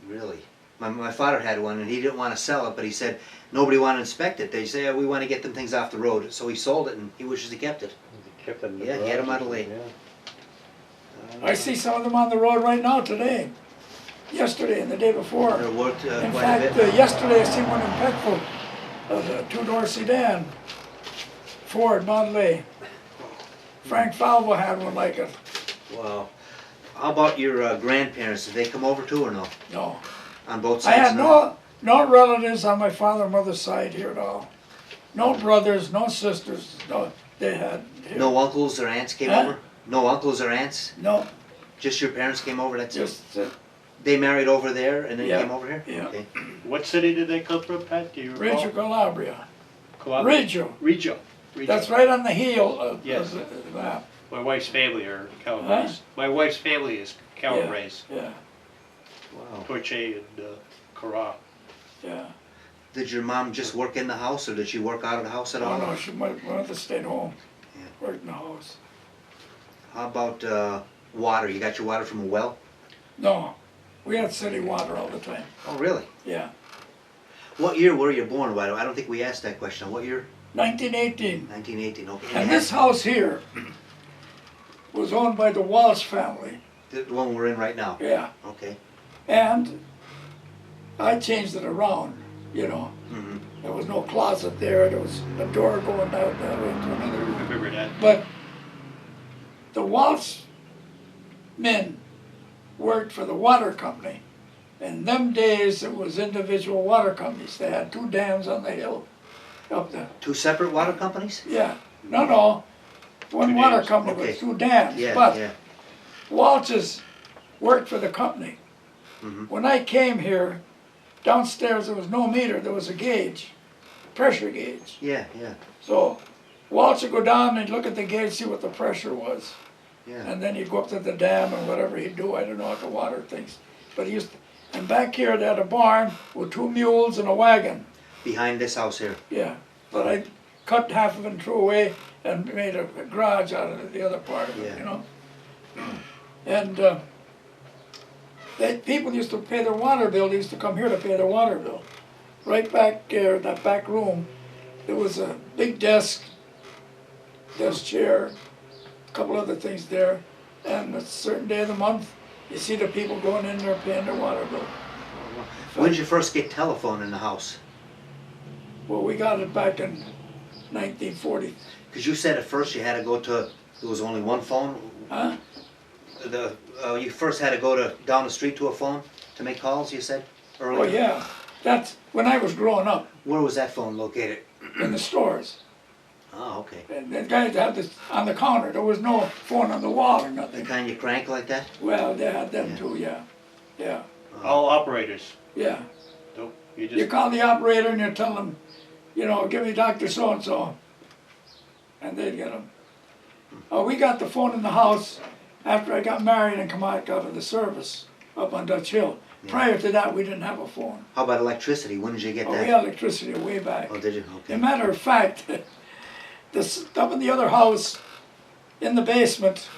really. My father had one, and he didn't want to sell it, but he said nobody wanted to inspect it. They say, we want to get them things off the road. So he sold it, and he wishes he kept it. Kept it in the Yeah, he had a garage. Model A. Yeah. I see some of them on the road right now today. Yesterday and the day before. It worked In quite fact, a bit. yesterday I seen one in Peckville, a two-door sedan, Ford Model A. Frank Falvo had one like it. Wow. How about your grandparents? Did they come over too, or no? No, On both I sides? had no relatives on my father and mother's side here at all. No brothers, no sisters. No, they had. Here. No uncles or aunts came Huh? over? No uncles or aunts? No, Just your parents came over? That's it? just They married over there and then Yeah, came over here? yeah. Okay. What city did they come from, Pat? Do you recall? Reggio Calabria. Calabria? Reggio. Reggio. That's right on the heel of Yes. the map. My wife's family are Calabrese. My wife's family is Calabrese. Yeah, Wow. Torche and Carra. yeah. Did your mom just work in the house or did she work out of the house at Oh all? no, she might want to stay home. Yeah. Work in the house. How about water? You got your water from a well? No, we had city water all the time, Oh, really? yeah. What year were you born? Why I don't think we asked that question. What year? 1918, 1918. Okay. and this house here was owned by the Walsh family, The one we're in right now. yeah. Okay. And I changed it around, you know. Mm-hmm. There was no closet there, there was a door going out that way to another. I remember that. But the Walsh men worked for the water company. In them days, it was individual water companies. They had 2 dams on the hill up there. 2 separate water companies? Yeah, no. One 2 water dams. company Okay. with 2 dams. Yeah, But yeah. Walsh's worked for the company. Mhm. When I came here, downstairs there was no meter, there was a gauge, pressure gauge. Yeah, yeah, So Walsh would go down and look at the gauge, see what the pressure was. yeah. And then he'd go up to the dam and whatever he'd do, I don't know what the water things. But he used to, and back here they had a barn with 2 mules and a wagon, Behind this house here. yeah. But I cut half of it and threw away and made a garage out of it, the other part of it, Yeah. you know? And people used to pay their water bill, they used to come here to pay their water bill. Right back there, that back room, there was a big desk chair, a couple other things there. And a certain day of the month, you see the people going in there paying their water bill. When did you first get telephone in the house? Well, we got it back in 1940. Because you said at first you had to go to, there was only one phone? Huh? You first had to go down the street to a phone to make calls, you said, earlier? Oh, yeah. That's when I was growing up Where was that phone located? in the stores. Oh, okay. And the guys had this on the counter. There was no phone on the wall or The nothing. kind you crank like that? Well, they had them Yeah. too, yeah. Yeah, All operators. yeah. Nope. You You just, call the operator and you tell them, you know, give me Dr. So-and-so. And they'd get them. Oh, we got the phone in the house after I got married and come out of the service up on Dutch Hill. Yeah. Prior to that, we didn't have a phone. How about electricity? When did you get Oh, we that? had electricity way back. Oh, did you? As a Okay. matter of fact, up in the other house, in the basement,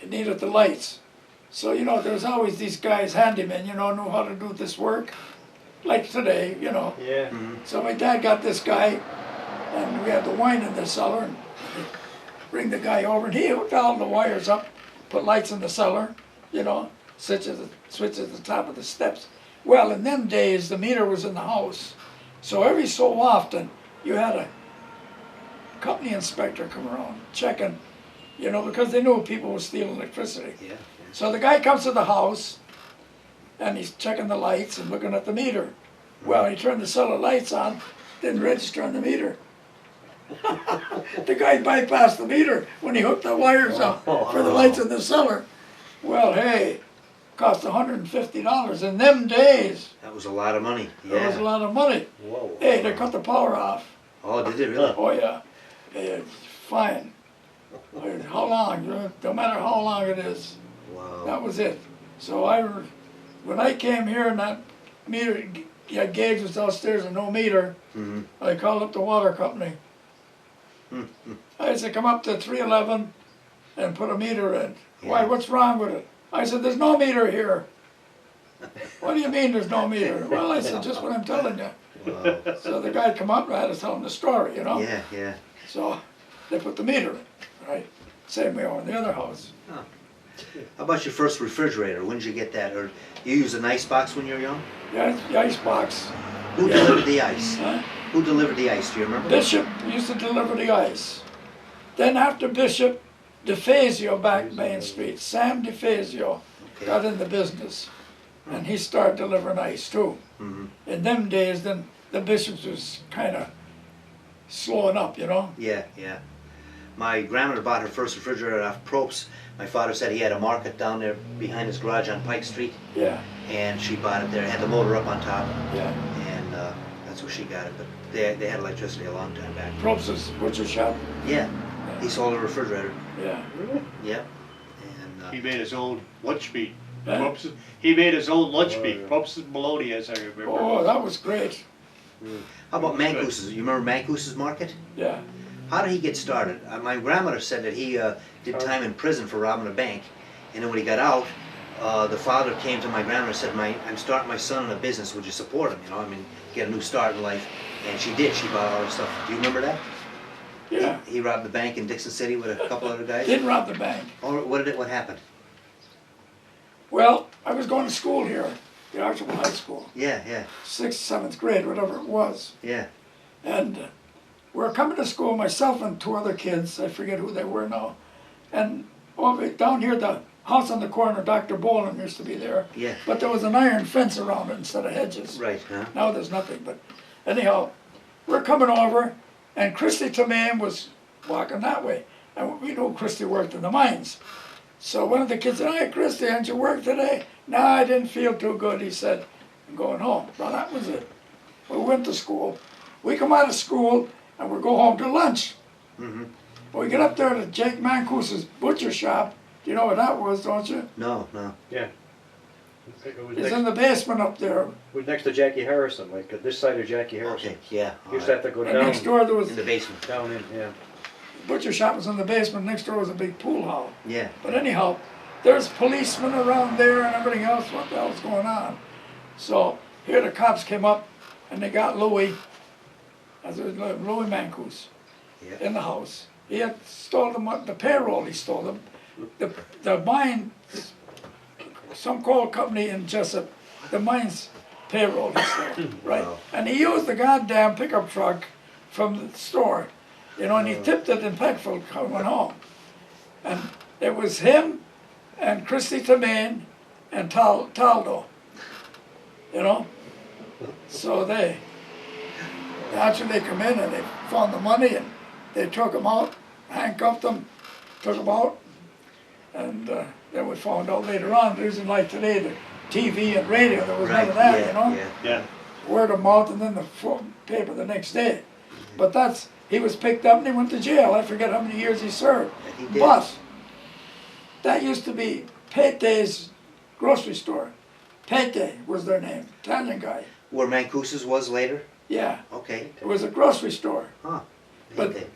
it needed the lights. So, you know, there was always these guys, handymen, you know, knew how to do this work. Like today, you know. Yeah. Mhm. So my dad got this guy, and we had the wine in the cellar, and bring the guy over, and he hooked all the wires up, put lights in the cellar, you know, switch at the top of the steps. Well, in them days, the meter was in the house. So every so often, you had a company inspector come around, checking, you know, because they knew people were stealing electricity. Yeah. So the guy comes to the house, and he's checking the lights and looking at the meter. Well, he turned the cellar lights on, didn't register on the meter. The guy bypassed the meter when he hooked the wires up for the lights in the cellar. Well, hey, cost $150 in them days. That was a lot of money. That was a Yeah. lot of money. Whoa. Hey, they cut the power off. Oh, did they really? Oh yeah, hey, fine. How long? No matter how long it is. Wow. That was it. So when I came here and that meter, gauge was downstairs and no meter, Mm-hmm. I called up the water company. I said, come up to 311 and put a meter in. Why, Yeah. what's wrong with it? I said, there's no meter here. What do you mean there's no meter? Well, I said, just what I'm telling you. Wow. So the guy come up and I had to tell him the story, you know? Yeah, yeah. So they put the meter in, right? Same way over in the other house. How about your first refrigerator? When did you get that? Or you used an ice box when you were young? The ice box. Who Yeah. delivered the ice? Huh? Who delivered the ice? Do you remember? Bishop used to deliver the ice. Then after Bishop, DeFazio back Main Street, Sam DeFazio Okay. got in the business. And he started delivering ice too. Mm-hmm. In them days, then the Bishops was kind of slowing up, you know? Yeah, yeah. My grandmother bought her first refrigerator off Probst. My father said he had a market down there behind his garage on Pike Street, Yeah, and she bought it there. It had the motor up on top, yeah. and that's where she got it. But they had electricity a long time back. Probst's butcher shop. Yeah, he sold a refrigerator. Yeah. Yep. And he made his own lunch meat. Huh? Probst's- He made his own lunch Oh, meat. yeah. Probst's bologna, as I remember. Oh, that was great. how about Good. Mancouse's? You remember Mancouse's Market? Yeah. How did he get started? My grandmother said that he did time in prison for robbing a bank, and then when he got out, the father came to my grandmother and said, I'm starting my son in a business, would you support him? You know, I mean, get a new start in life. And she did, she bought all the stuff. Do you remember that? Yeah. He robbed the bank in Dixon City with a couple other guys? Didn't rob the bank. Oh, what happened? Well, I was going to school here, the Archibald High School, Yeah, yeah, 6th, 7th grade, whatever it was. yeah. And we're coming to school, myself and 2 other kids, I forget who they were now. And over down here, the house on the corner, Dr. Boland used to be there. Yeah. But there was an iron fence around it instead of hedges. Right, huh? Now there's nothing, but anyhow, we're coming over, and Christy Tamain was walking that way. And we knew Christy worked in the mines. So one of the kids said, "Hey, Christy, haven't you worked today?" "No, I didn't feel too good," he said. "I'm going home." Well, that was it. We went to school. We come out of school, and we go home to lunch. Mm-hmm. We get up there to Jake Mancous's butcher shop. Do you know what that was, don't you? No, no. Yeah. It was It's next, in the basement up there. it was next to Jackie Harrison, like this side of Jackie Harrison. Okay, yeah. all Used to right. have to go And down, next door there was, In the basement. down in, yeah. butcher shop was in the basement. Next door was a big pool hall. Yeah. But anyhow, there's policemen around there and everything else. What the hell's going on? So here the cops came up and they got Louis, Louis Mancous, Yeah. in the house. He had stole the payroll. He stole them. The mine, some coal company in Jessup, the mine's payroll he stole, right? Wow. And he used the goddamn pickup truck from the store, you know, and he tipped it in Peckville coming home. And it was him and Christy Tamain and Taldo, you know? So they actually come in and they found the money and they took him out, handcuffed him, took him out. And then we found out later on, there isn't like today, the TV and radio, there was none Right, of that, yeah, you know? yeah. Yeah. Word of mouth and then the paper the next day. But he was picked up and he went to jail. I forget how many years he served. He did. But that used to be Pete's grocery store. Pete was their name, Italian guy. Where Mancous's was later? Yeah, Okay. it was a grocery store. Huh. But Okay.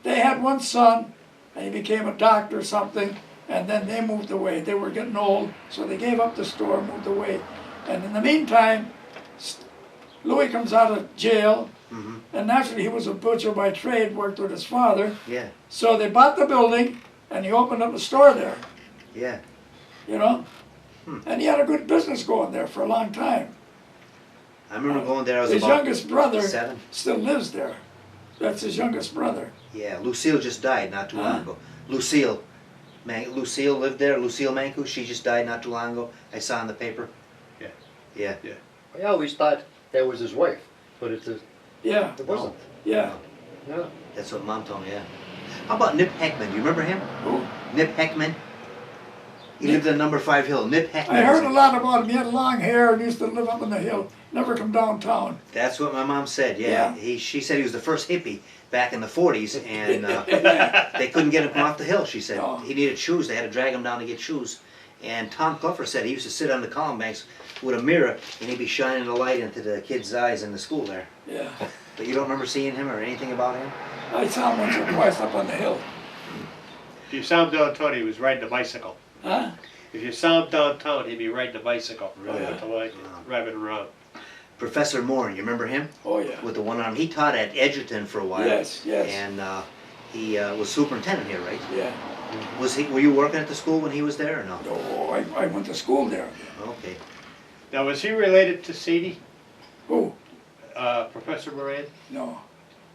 they had one son and he became a doctor or something, and then they moved away. They were getting old, so they gave up the store, moved away. And in the meantime, Louis comes out of jail, Mm-hmm. and naturally he was a butcher by trade, worked with his father. Yeah, So they bought the building, and he opened up a store there, yeah. you know? And he had a good business going there for a long time. I remember going there, I was His about youngest brother 7. still lives there. That's his youngest brother. Yeah, Lucille just died not too long Huh? ago. Lucille lived there, Lucille Mancous, she just died not too long ago. I saw in the paper. Yeah. Yeah. I always thought that was his wife, but it Yeah, wasn't. yeah. No. That's what Mom told me, yeah. How about Nip Heckman? Do you remember him? Who? Nip Heckman? He lived on number 5 Hill. Nip Heckman. I heard a was- lot about him. He had long hair and used to live up on the hill. Never come downtown. That's what my mom said, yeah. She said he was the first hippie back in the 40s, and they couldn't get him off the hill, she said. Oh. He needed shoes. They had to drag him down to get shoes. And Tom Cluffer said he used to sit on the column banks with a mirror, and he'd be shining the light into the kids' eyes in the school there. Yeah. But you don't remember seeing him or anything about him? I saw him once or twice up on the hill. If you saw him downtown, he was riding a bicycle. Huh? If you saw him downtown, he'd be riding a bicycle. Really? Up the line, driving around. Professor Moore, you remember him? Oh, yeah. With the one arm. He taught at Edgerton for a while. Yes, yes. And he was superintendent here, right? Yeah. Were you working at the school when he was there or no? Oh, I went to school there. Okay. Now, was he related to Sadie, Who? Professor Moran? No.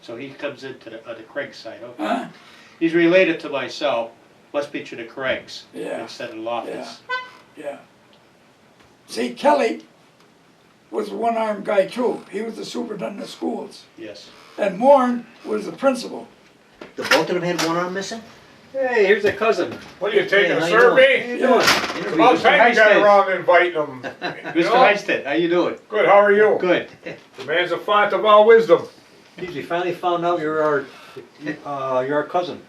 So he comes into the Craig side, okay. Huh? He's related to myself, must be to the Craigs Yeah. instead of Loftus. Yeah. See, Kelly was a one-armed guy too. He was the superintendent of schools. Yes. And Morn was the principal. The both of them had one arm missing? Hey, here's a cousin. What are you taking Hey, a how you survey? Yeah. Interview About was- time you got Heisted. around inviting them. You Mr. know? Heisted, how you doing? Good, how are you? Good. The man's a font of all wisdom. Geez, we finally found out you're our cousin.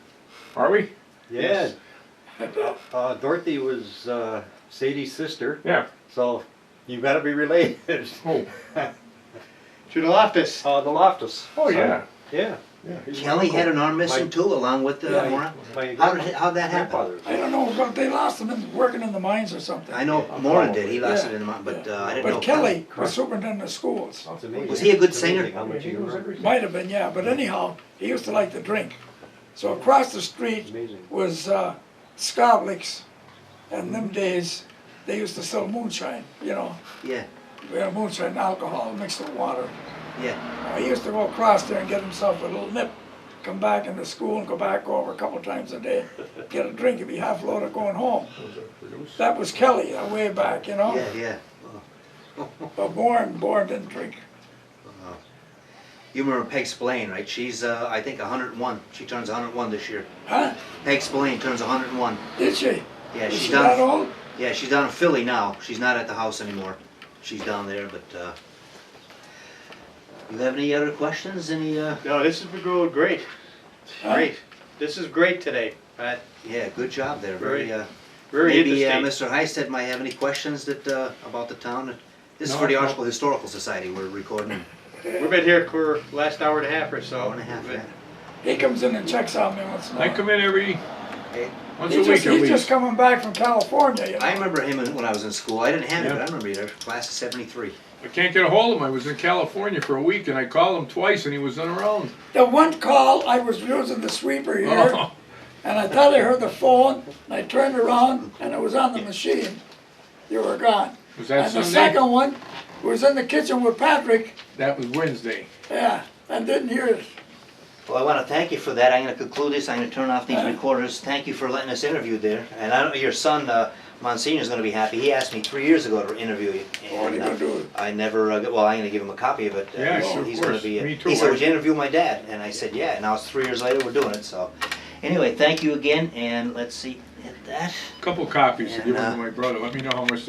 Are we? Yeah. Dorothy was Sadie's sister, Yeah. so you gotta be related. Oh, To the Loftus. The Loftus. oh yeah. Yeah. Kelly had an arm missing too, along with Yeah. Moran? My How'd that happen? grandfather's. I don't know, but they lost him working in the mines or something. I know Moran did, he lost it in the mount, but I didn't know. But Kelly was superintendent of schools. It's amazing. Was he a good It's amazing singer? How much he remembers. Might have been, yeah, but anyhow, he used to like to drink. So across the street Amazing. was Skoblik's, and them days, they used to sell moonshine, you know. Yeah, We had moonshine and alcohol mixed with water. yeah. He used to go across there and get himself a little nip, come back into school and go back over a couple times a day, get a drink and be half loaded going home. That was Kelly, way back, you know. Yeah, yeah. But Bourne didn't drink. You remember Peg Spillane, right? She's, I think, 101. She turns 101 this year. Huh? Peg Spillane turns 101. Did she? Yeah, Is she's she that down. old? Yeah, she's down in Philly now. She's not at the house anymore. She's down there, but. You have any other questions? Any? No, this has been going great. Huh? Great. This is great today, Pat. Yeah, good job there. Very. Very Maybe interesting. Mr. Heisted might have any questions that about the town. This is No, for the no. Archibald Historical Society. We're recording We've been here for last hour and a half or so. hour and a half. Yeah. He comes in and checks on me once in a I while. come in Hey, once a week at He's just least. coming back from California, you know. I remember him when I was in school. I didn't have it, Yeah. but I remember you. Class of '73. I can't get a hold of him. I was in California for a week and I called him twice and he was unaround. The one call, I was using the sweeper here, Oh, and I thought I heard the phone, and I turned around, and it was on the machine. You were gone. was that And the Sunday? second one was in the kitchen with Patrick, That was Wednesday. yeah, and didn't hear it. Well, I want to thank you for that. I'm going to conclude this. I'm going to turn off these Uh. recorders. Thank you for letting us interview there. And I don't know, your son, Monsignor, is going to be happy. He asked me 3 years ago to interview you. What are you gonna do? I never, well, I'm going to give him a copy of it. Yeah, he's sure, of he's going to course. be. Me too. He said, would you interview my dad? And I said, yeah. Now it's 3 years later, we're doing it. So anyway, thank you again. And let's see, hit that. Couple copies to And, give one to my brother. Let me know how much